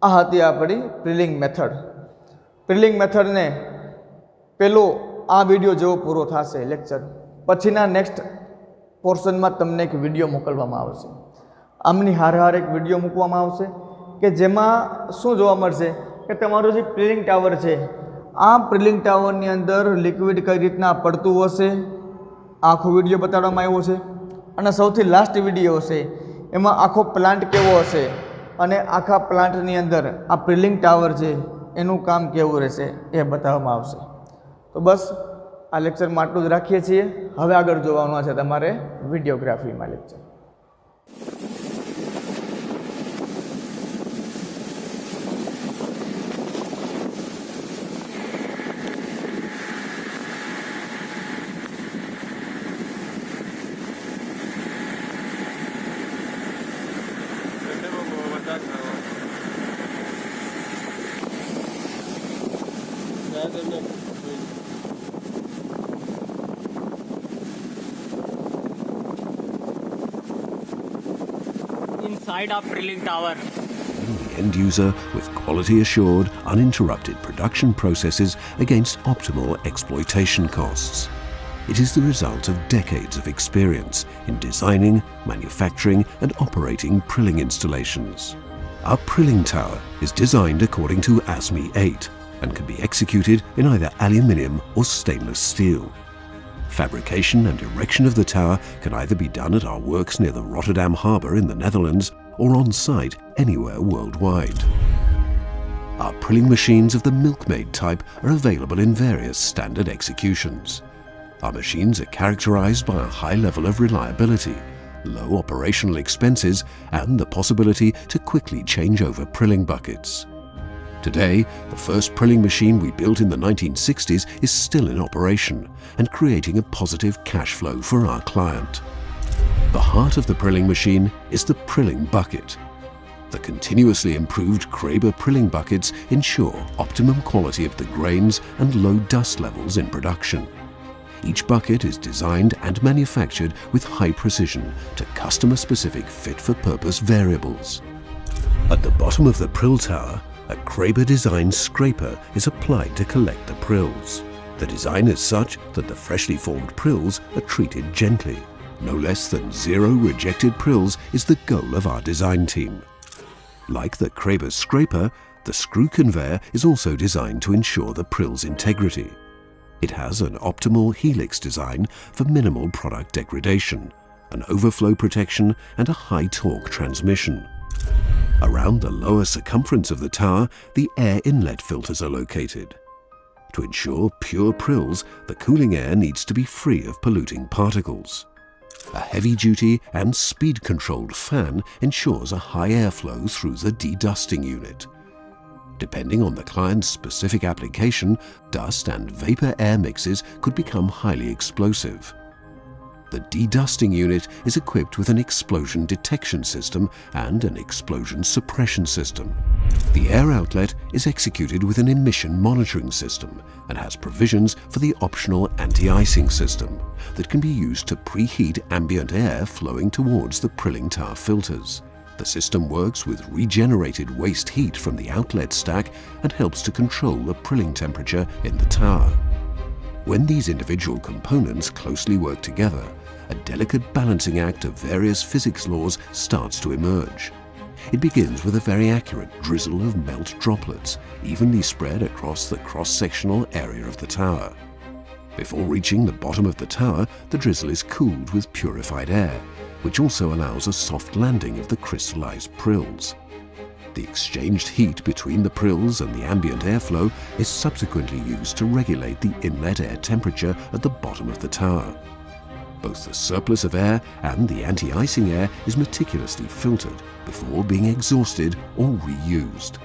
આ હતી આપણી પ્રિલિંગ મેથડ. પ્રિલિંગ મેથડને પેલો આ વિડીયો જેવો પૂરો થશે લેક્ચર પછીના નેક્સ્ટ પોર્શનમાં તમને એક વિડીયો મોકલવામાં આવશે. આમની હાર એક વિડીયો મૂકવામાં આવશે કે જેમાં શું જોવા મળશે કે તમારું જે પ્રિલિંગ ટાવર છે આ પ્રિલિંગ ટાવરની અંદર લિક્વિડ કઈ રીતના પડતું હશે આખો વિડીયો બતાડવામાં આવ્યો છે. અને સૌથી લાસ્ટ વિડીયો હશે એમાં આખો પ્લાન્ટ કેવો હશે અને આખા પ્લાન્ટની અંદર આ પ્રિલિંગ ટાવર છે એનું કામ કેવું રહેશે એ બતાવવામાં આવશે. તો બસ આ લેક્ચરમાં આટલું જ રાખીએ છીએ. હવે આગળ જોવાનું છે તમારે વિડીયોગ્રાફીમાં lecture. side of drilling tower. The end user with quality assured, uninterrupted production processes against optimal exploitation costs. It is the result of decades of experience in designing, manufacturing and operating prilling installations. Our prilling tower is designed according to ASME 8 and can be executed in either aluminium or stainless steel. Fabrication and erection of the tower can either be done at our works near the Rotterdam harbour in the Netherlands or on site anywhere worldwide. Our prilling machines of the Milkmaid type are available in various standard executions. Our machines are characterized by a high level of reliability, low operational expenses and the possibility to quickly change over prilling buckets. Today, the first prilling machine we built in the 1960s is still in operation and creating a positive cash flow for our client. The heart of the prilling machine is the prilling bucket. The continuously improved Kraber prilling buckets ensure optimum quality of the grains and low dust levels in production. Each bucket is designed and manufactured with high precision to customer-specific fit-for-purpose variables. At the bottom of the prill tower, a Kraber-designed scraper is applied to collect the prills. The design is such that the freshly formed prills are treated gently. No less than 0 rejected prills is the goal of our design team. Like the Kraber scraper, the screw conveyor is also designed to ensure the prill's integrity. It has an optimal helix design for minimal product degradation, an overflow protection and a high torque transmission. Around the lower circumference of the tower, the air inlet filters are located. To ensure pure prills, the cooling air needs to be free of polluting particles. A heavy-duty and speed-controlled fan ensures a high airflow through the dedusting unit. Depending on the client's specific application, dust and vapor air mixes could become highly explosive. The dedusting unit is equipped with an explosion detection system and an explosion suppression system. The air outlet is executed with an emission monitoring system and has provisions for the optional anti-icing system that can be used to preheat ambient air flowing towards the prilling tower filters. The system works with regenerated waste heat from the outlet stack and helps to control the prilling temperature in the tower. When these individual components closely work together, a delicate balancing act of various physics laws starts to emerge. It begins with a very accurate drizzle of melt droplets, evenly spread across the cross-sectional area of the tower. Before reaching the bottom of the tower, the drizzle is cooled with purified air, which also allows a soft landing of the crystallized prills. The exchanged heat between the prills and the ambient airflow is subsequently used to regulate the inlet air temperature at the bottom of the tower. Both the surplus of air and the anti-icing air is meticulously filtered before being exhausted or reused.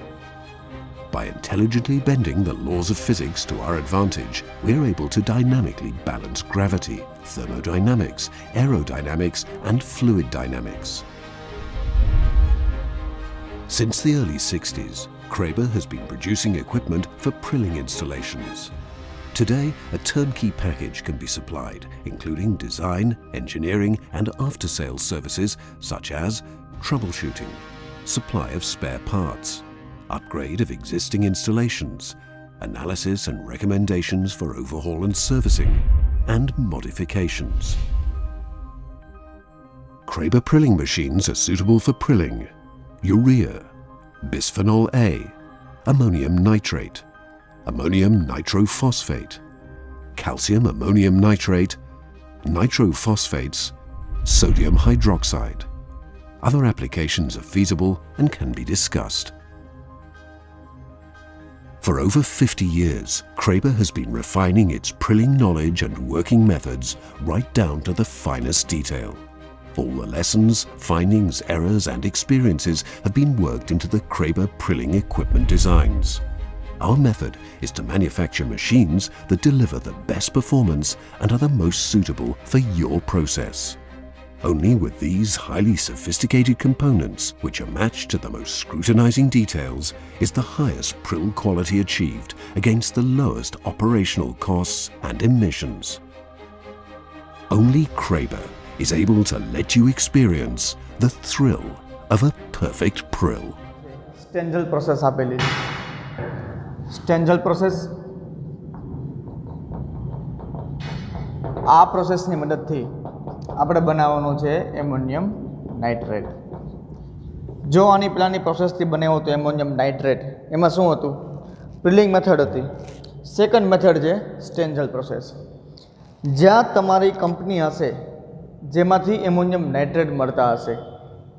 By intelligently bending the laws of physics to our advantage, we are able to dynamically balance gravity, thermodynamics, aerodynamics, and fluid dynamics. Since the early 60s, Kraber has been producing equipment for prilling installations. Today, a turnkey package can be supplied, including design, engineering, and after-sales services such as troubleshooting, supply of spare parts, upgrade of existing installations, analysis and recommendations for overhaul and servicing, and modifications. Kraber prilling machines are suitable for prilling urea, bisphenol A, ammonium nitrate, ammonium nitrophosphate, calcium ammonium nitrate, nitrophosphates, sodium hydroxide. Other applications are feasible and can be discussed. For over 50 years, Kraber has been refining its prilling knowledge and working methods right down to the finest detail. All the lessons, findings, errors, and experiences have been worked into the Kraber prilling equipment designs. Our method is to manufacture machines that deliver the best performance and are the most suitable for your process. Only with these highly sophisticated components, which are matched to the most scrutinizing details, is the highest prill quality achieved against the lowest operational costs and emissions. Only Kraber is able to let you experience the thrill of a perfect prill. Stengel process આપેલી છે. સ્ટેન્જલ process આ પ્રોસેસની મદદથી આપણે બનાવવાનું છે ammonium nitrate. જો આની પહેલાંની પ્રોસેસથી બનાવ્યો હતો એમોનિયમ નાઇટ્રેટ, એમાં શું હતું? પ્રિલિંગ મેથડ હતી. સેકન્ડ મેથડ છે સ્ટેન્જલ પ્રોસેસ. જ્યાં તમારી કંપની હશે જેમાંથી એમોનિયમ નાઇટ્રેટ મળતા હશે,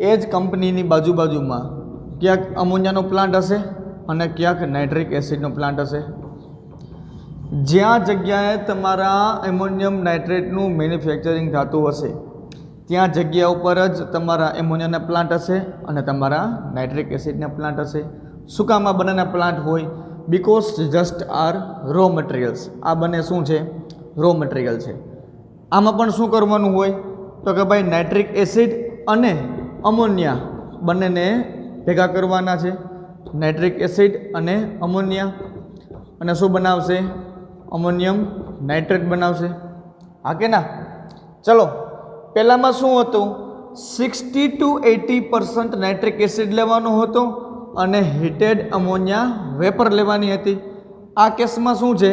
એ જ કંપનીની બાજુમાં ક્યાંક અમોનિયાનો પ્લાન્ટ હશે અને ક્યાંક નાઇટ્રિક એસિડનો પ્લાન્ટ હશે. જ્યાં જગ્યાએ તમારા એમોનિયમ નાઇટ્રેટનું મેન્યુફેક્ચરિંગ થતું હશે ત્યાં જગ્યા ઉપર જ તમારા એમોનિયાના પ્લાન્ટ હશે અને તમારા નાઇટ્રિક એસિડના પ્લાન્ટ હશે. શું કામ આ બંનેના પ્લાન્ટ હોય? Because just are raw materials. આ બંને શું છે? રો મટીરિયલ છે. આમાં પણ શું કરવાનું હોય તો કે ભાઈ નાઇટ્રિક એસિડ અને અમોનિયા બંનેને ભેગા કરવાના છે. નાઇટ્રિક એસિડ અને અમોનિયા, અને શું બનાવશે? અમોનિયમ નાઇટ્રેટ બનાવશે. હા કે ના? ચલો, પહેલાંમાં શું હતું? 60 to 80% નાઇટ્રિક એસિડ લેવાનો હતો અને હીટેડ અમોનિયા વેપર લેવાની હતી. આ કેસમાં શું છે?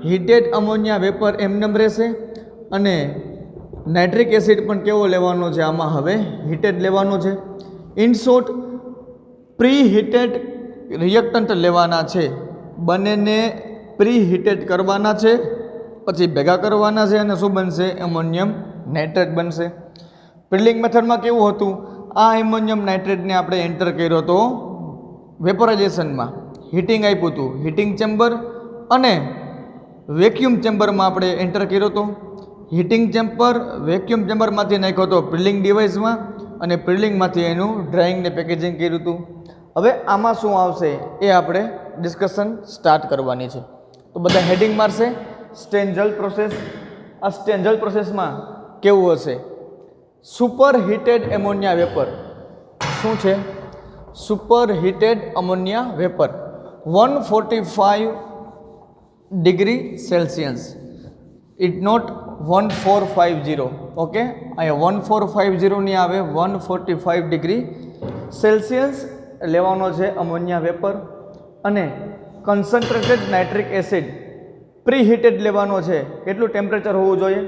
હીટેડ અમોનિયા વેપર એમનેમ રહેશે અને નાઇટ્રિક એસિડ પણ કેવો લેવાનો છે? આમાં હવે હીટેડ લેવાનો છે. In short, pre heated reactant લેવાના છે. બંનેને પ્રી હીટેડ કરવાના છે, પછી ભેગા કરવાના છે અને શું બનશે? એમોનિયમ નાઇટ્રેટ બનશે. પ્રિલિંગ મેથડમાં કેવું હતું? આ એમોનિયમ નાઇટ્રેટને આપણે એન્ટર કર્યો હતો વેપરાઇઝેશનમાં. હીટિંગ આપ્યું હતું, હીટિંગ ચેમ્બર અને વેક્યુમ ચેમ્બરમાં આપણે એન્ટર કર્યો હતો. હીટિંગ ચેમ્બર વેક્યુમ ચેમ્બરમાંથી નાખ્યો હતો પ્રિલિંગ ડિવાઇસમાં અને પ્રિલિંગમાંથી એનું ડ્રાઇંગ ને પેકેજિંગ કર્યું હતું. હવે આમાં શું આવશે એ આપણે ડિસ્કશન સ્ટાર્ટ કરવાની છે. તો બધા હેડિંગ મારશે સ્ટેન્જલ પ્રોસેસ. આ સ્ટેન્જલ પ્રોસેસમાં કેવું હશે? Super heated ammonia vapour. શું છે? Super heated ammonia vapour 145 degree Celsius. It not 1450. Okay, અહીંયા 1450 નહીં આવે, 145 ડિગ્રી સેલ્સિયસ લેવાનો છે અમોનિયા વેપર. અને કન્સન્ટ્રેટેડ નાઇટ્રિક એસિડ પ્રી હીટેડ લેવાનો છે. કેટલું ટેમ્પરેચર હોવું જોઈએ?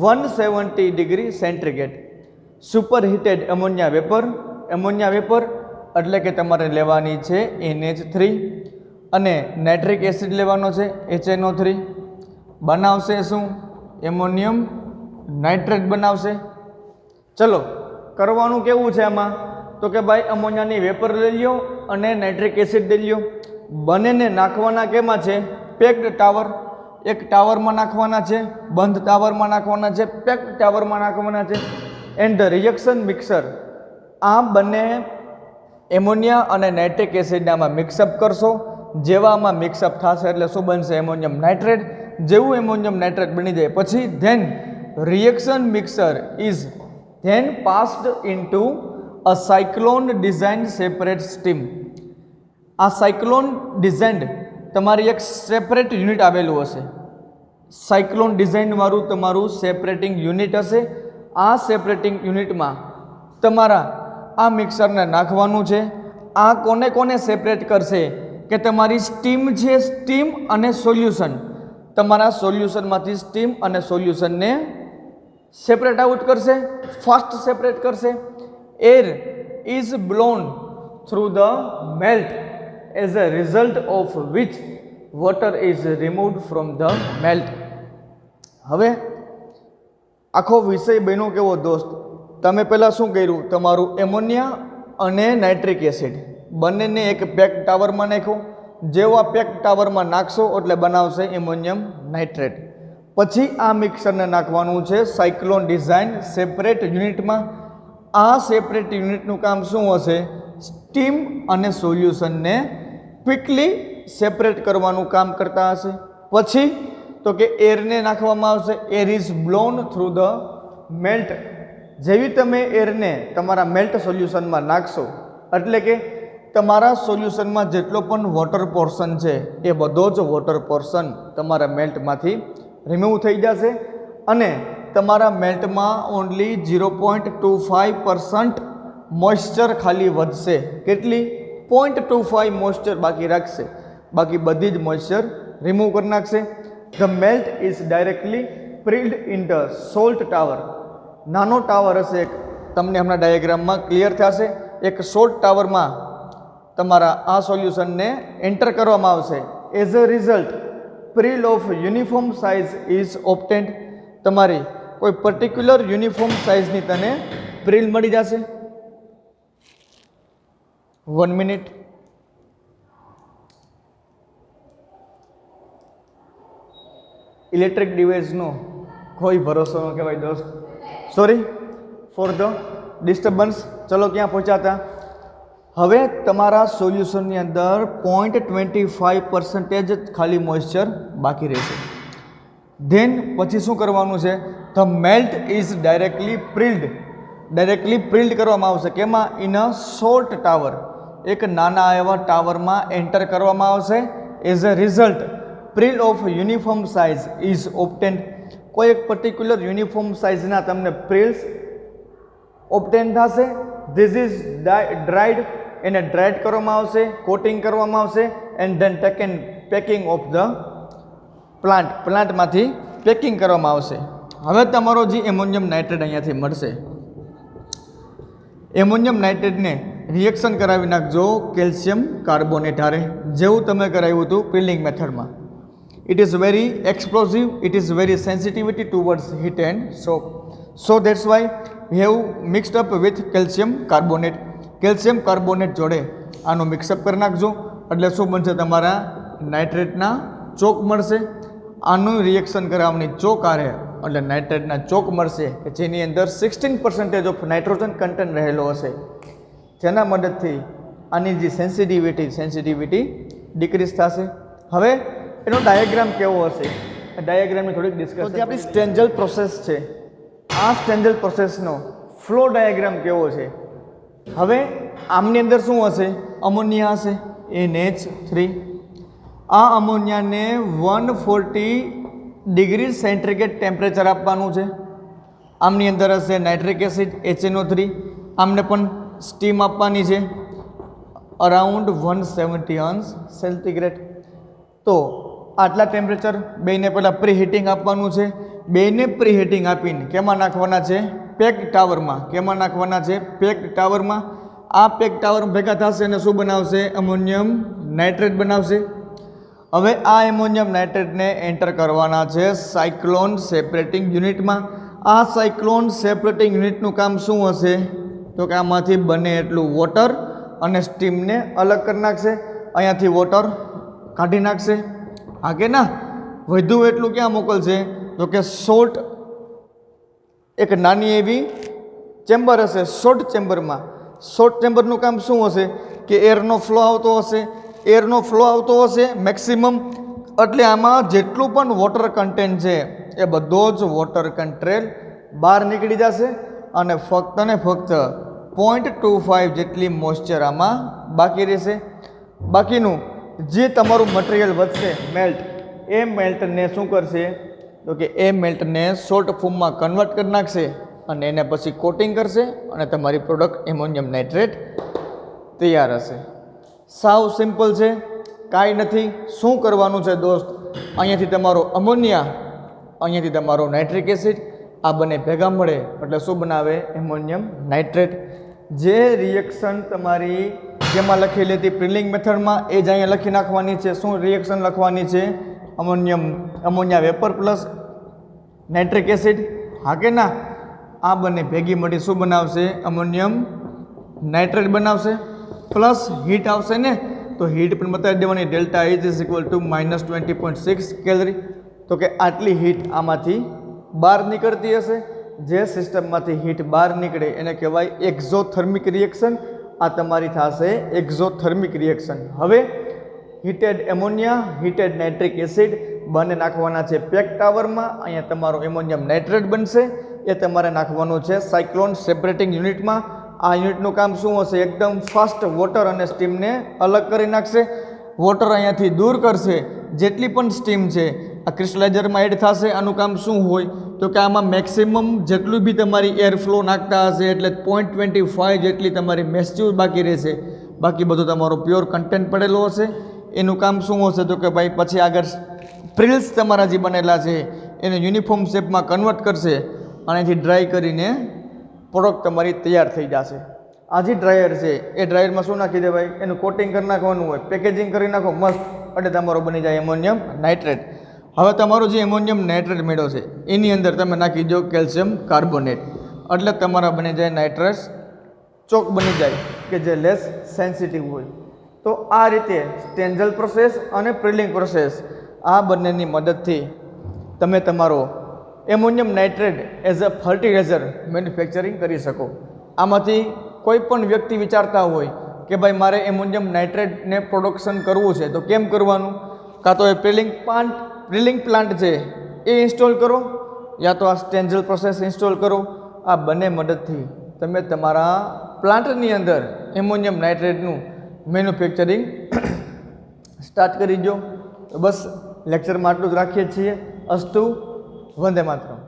170 degree centigrade. Super heated ammonia vapour એટલે કે તમારે લેવાની છે NH3 અને નાઇટ્રિક એસિડ લેવાનો છે HNO3. બનાવશે શું? એમોનિયમ નાઇટ્રેટ બનાવશે. ચલો, કરવાનું કેવું છે આમાં? તો કે ભાઈ અમોનિયાની વેપર લઈ લ્યો અને નાઇટ્રિક એસિડ લઈ લ્યો. બંનેને નાખવાના કેમાં છે? Packed tower. એક ટાવરમાં નાખવાના છે, બંધ ટાવરમાં નાખવાના છે, પેક્ડ ટાવરમાં નાખવાના છે. And reaction mixer. આ બંને એમોનિયા અને નાઇટ્રિક એસિડને આમાં મિક્સઅપ કરશો. જેવા આમાં મિક્સઅપ થશે એટલે શું બનશે? Ammonium nitrate. જેવું એમોનિયમ નાઇટ્રેટ બની જાય પછી then reaction mixer is then passed into a cyclone design separate steam. આ સાયક્લોન ડિઝાઇન્ડ તમારી એક સેપરેટ યુનિટ આવેલું હશે. સાયક્લોન ડિઝાઇનવાળું તમારું સેપરેટિંગ યુનિટ હશે. આ સેપરેટિંગ યુનિટમાં તમારા આ મિક્સરને નાખવાનું છે. આ કોને કોને સેપરેટ કરશે? કે તમારી સ્ટીમ છે, સ્ટીમ અને સોલ્યુશન. તમારા સોલ્યુશનમાંથી સ્ટીમ અને સોલ્યુશનને સેપરેટ આઉટ કરશે, ફાસ્ટ સેપરેટ કરશે. Air is blown through the melt as a result of which water is removed from the melt. હવે આખો વિષય બન્યો કેવો દોસ્ત? તમે પહેલાં શું કર્યું? તમારું એમોનિયા અને નાઇટ્રિક એસિડ બંનેને એક પેક ટાવરમાં નાખો. જેવા પેક ટાવરમાં નાખશો એટલે બનાવશે એમોનિયમ નાઇટ્રેટ. પછી આ મિક્સરને નાખવાનું છે સાયક્લોન ડિઝાઇન સેપરેટ યુનિટમાં. આ સેપરેટ યુનિટનું કામ શું હશે? સ્ટીમ અને સોલ્યુશનને ક્વિકલી સેપરેટ કરવાનું કામ કરતા હશે. પછી તો કે એરને નાખવામાં આવશે. Air is blown through the melt. જેવી તમે એરને તમારા મેલ્ટ સોલ્યુશનમાં નાખશો એટલે કે તમારા સોલ્યુશનમાં જેટલો પણ વોટર પોર્શન છે એ બધો જ વોટર પોર્શન તમારા મેલ્ટમાંથી રિમૂવ થઈ જશે અને તમારા મેલ્ટમાં ઓનલી 0.25% મોઇસ્ચર ખાલી વધશે. કેટલી? 0.25 મોઇસ્ચર બાકી રાખશે, બાકી બધી જ મોઇસ્ચર રિમૂવ કરી નાખશે. The melt is directly prilled in the salt tower. નાનો ટાવર હશે એક, તમને હમણાં ડાયાગ્રામમાં ક્લિયર થશે. એક સોલ્ટ ટાવરમાં તમારા આ સોલ્યુશનને એન્ટર કરવામાં આવશે. As a result prill of uniform size is obtained. તમારી કોઈ પર્ટિક્યુલર યુનિફોર્મ સાઇઝની તને પ્રિલ મળી જશે. 1 મિનિટ. ઇલેક્ટ્રિક ડિવાઇસનો કોઈ ભરોસો ન કહેવાય દોસ્ત. Sorry for the disturbance. ચલો ક્યાં પહોંચ્યા હતા? હવે તમારા સોલ્યુશનની અંદર 0.25% જ ખાલી મોઇસ્ચર બાકી રહેશે. ધેન પછી શું કરવાનું છે? The melt is directly prilled કરવામાં આવશે. કેમાં? In a salt tower. એક નાના એવા ટાવરમાં એન્ટર કરવામાં આવશે. As a result prill of uniform size is obtained. કોઈ એક પર્ટિક્યુલર યુનિફોર્મ સાઇઝના તમને પ્રિલ્સ ઓબ્ટેન થશે. This is dried. એને ડ્રાઈડ કરવામાં આવશે, કોટિંગ કરવામાં આવશે, and then taken packing of the પ્લાન્ટમાંથી પેકિંગ કરવામાં આવશે. હવે તમારો જે એમોનિયમ નાઇટ્રેટ અહીંયાથી મળશે, એમોનિયમ નાઇટ્રેટને રિએક્શન કરાવી નાખજો કેલ્શિયમ કાર્બોનેટ હારે, જેવું તમે કરાવ્યું હતું પ્રિલિંગ મેથડમાં. It is very explosive, it is very sensitivity towards heat and shock. So that's why we have mixed up with calcium carbonate. Calcium carbonate જોડે આનું મિક્સઅપ કરી નાખજો એટલે શું બનશે? તમારા નાઇટ્રેટના ચોક મળશે. આનું રિએક્શન કરાવવાની ચોક આરે એટલે નાઇટ્રેટના ચોક મળશે કે જેની અંદર 16% ઓફ નાઇટ્રોજન કન્ટેન્ટ રહેલો હશે, જેના મદદથી આની જે સેન્સિટિવિટી ડિક્રીઝ થશે. હવે એનો ડાયાગ્રામ કેવો હશે? ડાયાગ્રામની થોડીક ડિસ્કસ. જે આપણી સ્ટેન્જલ પ્રોસેસ છે, આ સ્ટેન્જલ પ્રોસેસનો ફ્લો ડાયાગ્રામ કેવો છે? હવે આમની અંદર શું હશે? અમોનિયા હશે, NH3. આ અમોનિયાને 140 ડિગ્રી સેન્ટીગ્રેડ ટેમ્પરેચર આપવાનું છે. આમની અંદર હશે નાઇટ્રિક એસિડ HNO3. આમને પણ સ્ટીમ આપવાની છે અરાઉન્ડ 170 અંશ સેન્ટીગ્રેડ. તો આટલા ટેમ્પરેચર બેને પહેલાં પ્રી આપવાનું છે. બેને પ્રી આપીને કેમાં નાખવાના છે? પેક્ડ ટાવરમાં. કેમાં નાખવાના છે? પેક્ડ ટાવરમાં. આ પેક્ડ ટાવર ભેગા થશે અને શું બનાવશે? એમોનિયમ નાઇટ્રેટ બનાવશે. હવે આ એમોનિયમ નાઇટ્રેટને એન્ટર કરવાના છે સાયક્લોન સેપરેટિંગ યુનિટમાં. આ સાયક્લોન સેપરેટિંગ યુનિટનું કામ શું હશે? તો કે આમાંથી બને એટલું વોટર અને સ્ટીમને અલગ કરી નાખશે. અહીંયાથી વોટર કાઢી નાખશે. હા કે ના? વધુ એટલું ક્યાં મોકલશે? તો કે સોલ્ટ, એક નાની એવી ચેમ્બર હશે શોર્ટ ચેમ્બરમાં. શોર્ટ ચેમ્બરનું કામ શું હશે? કે એરનો ફ્લો આવતો હશે મેક્સિમમ. એટલે આમાં જેટલું પણ વોટર કન્ટેન્ટ છે એ બધો જ વોટર કન્ટેન્ટ બહાર નીકળી જશે અને ફક્ત ને ફક્ત 0.25 જેટલી મોઇસ્ચર આમાં બાકી રહેશે. બાકીનું જે તમારું મટીરિયલ વધશે મેલ્ટ, એ મેલ્ટને શું કરશે? તો કે એ મેલ્ટને સોલ્ટ ફોર્મમાં કન્વર્ટ કરી નાખશે અને એને પછી કોટિંગ કરશે અને તમારી પ્રોડક્ટ એમોનિયમ નાઇટ્રેટ તૈયાર હશે. સાવ સિમ્પલ છે, કાંઈ નથી. શું કરવાનું છે દોસ્ત? અહીંયાથી તમારો અમોનિયા, અહીંયાથી તમારો નાઇટ્રિક એસિડ, આ બંને ભેગા મળે એટલે શું બનાવે? Ammonium nitrate. જે રિએક્શન તમારી જેમાં લખેલી હતી પ્રિલિંગ મેથડમાં એ જ અહીંયા લખી નાખવાની છે. શું રિએક્શન લખવાની છે? Ammonia vapour plus nitric acid. હા કે ના? આ બંને ભેગી મળી શું બનાવશે? અમોનિયમ નાઇટ્રેટ બનાવશે. પ્લસ હીટ આવશે ને, તો હીટ પણ બતાવી દેવાની. Delta H is equal to -20.6 calorie. તો કે આટલી હીટ આમાંથી બહાર નીકળતી હશે. જે સિસ્ટમમાંથી હીટ બહાર નીકળે એને કહેવાય એક્ઝોથર્મિક રિએક્શન. આ તમારી થશે એક્ઝોથર્મિક રિએક્શન. હવે heated ammonia, heated nitric acid બંને નાખવાના છે પેક ટાવરમાં. અહીંયા તમારો એમોનિયમ નાઇટ્રેટ બનશે. એ તમારે નાખવાનું છે સાયક્લોન સેપરેટિંગ યુનિટમાં. આ યુનિટનું કામ શું હશે? એકદમ ફાસ્ટ વોટર અને સ્ટીમને અલગ કરી નાખશે. વોટર અહીંયાથી દૂર કરશે. જેટલી પણ સ્ટીમ છે આ ક્રિસ્ટલાઇઝરમાં એડ થશે. આનું કામ શું હોય? તો કે આમાં મેક્સિમમ જેટલું બી તમારી એર ફ્લો નાખતા હશે એટલે 0.25 જેટલી તમારી મેસ્ચ્યુર બાકી રહેશે, બાકી બધું તમારો પ્યોર કન્ટેન્ટ પડેલો હશે. એનું કામ શું હશે તો કે ભાઈ પછી આગળ પ્રિલ્સ તમારા જે બનેલા છે એને યુનિફોર્મ શેપમાં કન્વર્ટ કરશે અને એથી ડ્રાય કરીને પ્રોડક્ટ તમારી તૈયાર થઈ જશે. આ જે ડ્રાયર છે એ ડ્રાયરમાં શું નાખી દેવાય, એનું કોટિંગ કરી નાખવાનું હોય, પેકેજિંગ કરી નાખો મસ્ત, એટલે તમારો બની જાય એમોનિયમ નાઇટ્રેટ. હવે તમારો જે એમોનિયમ નાઇટ્રેટ મેળો છે એની અંદર તમે નાખી દો કેલ્શિયમ કાર્બોનેટ, એટલે તમારા બની જાય નાઇટ્રસ ચોક બની જાય કે જે લેસ સેન્સિટિવ હોય. તો આ રીતે સ્ટેન્જલ પ્રોસેસ અને પ્રિલિંગ પ્રોસેસ આ બંનેની મદદથી તમે તમારો ammonium nitrate as a fertiliser manufacturing કરી શકો. આમાંથી કોઈ પણ વ્યક્તિ વિચારતા હોય કે ભાઈ મારે એમોનિયમ નાઇટ્રેટને પ્રોડક્શન કરવું છે તો કેમ કરવાનું, કાં તો એ પ્રિલિંગ પ્લાન્ટ છે એ ઇન્સ્ટોલ કરો, યા તો આ સ્ટેન્જલ પ્રોસેસ ઇન્સ્ટોલ કરો. આ બંને મદદથી તમે તમારા પ્લાન્ટની અંદર એમોનિયમ નાઇટ્રેટનું મેન્યુફેક્ચરિંગ સ્ટાર્ટ કરી દો. તો બસ લેક્ચરમાં આટલું જ રાખીએ છીએ. અસ્તુ, વંદે માતરમ.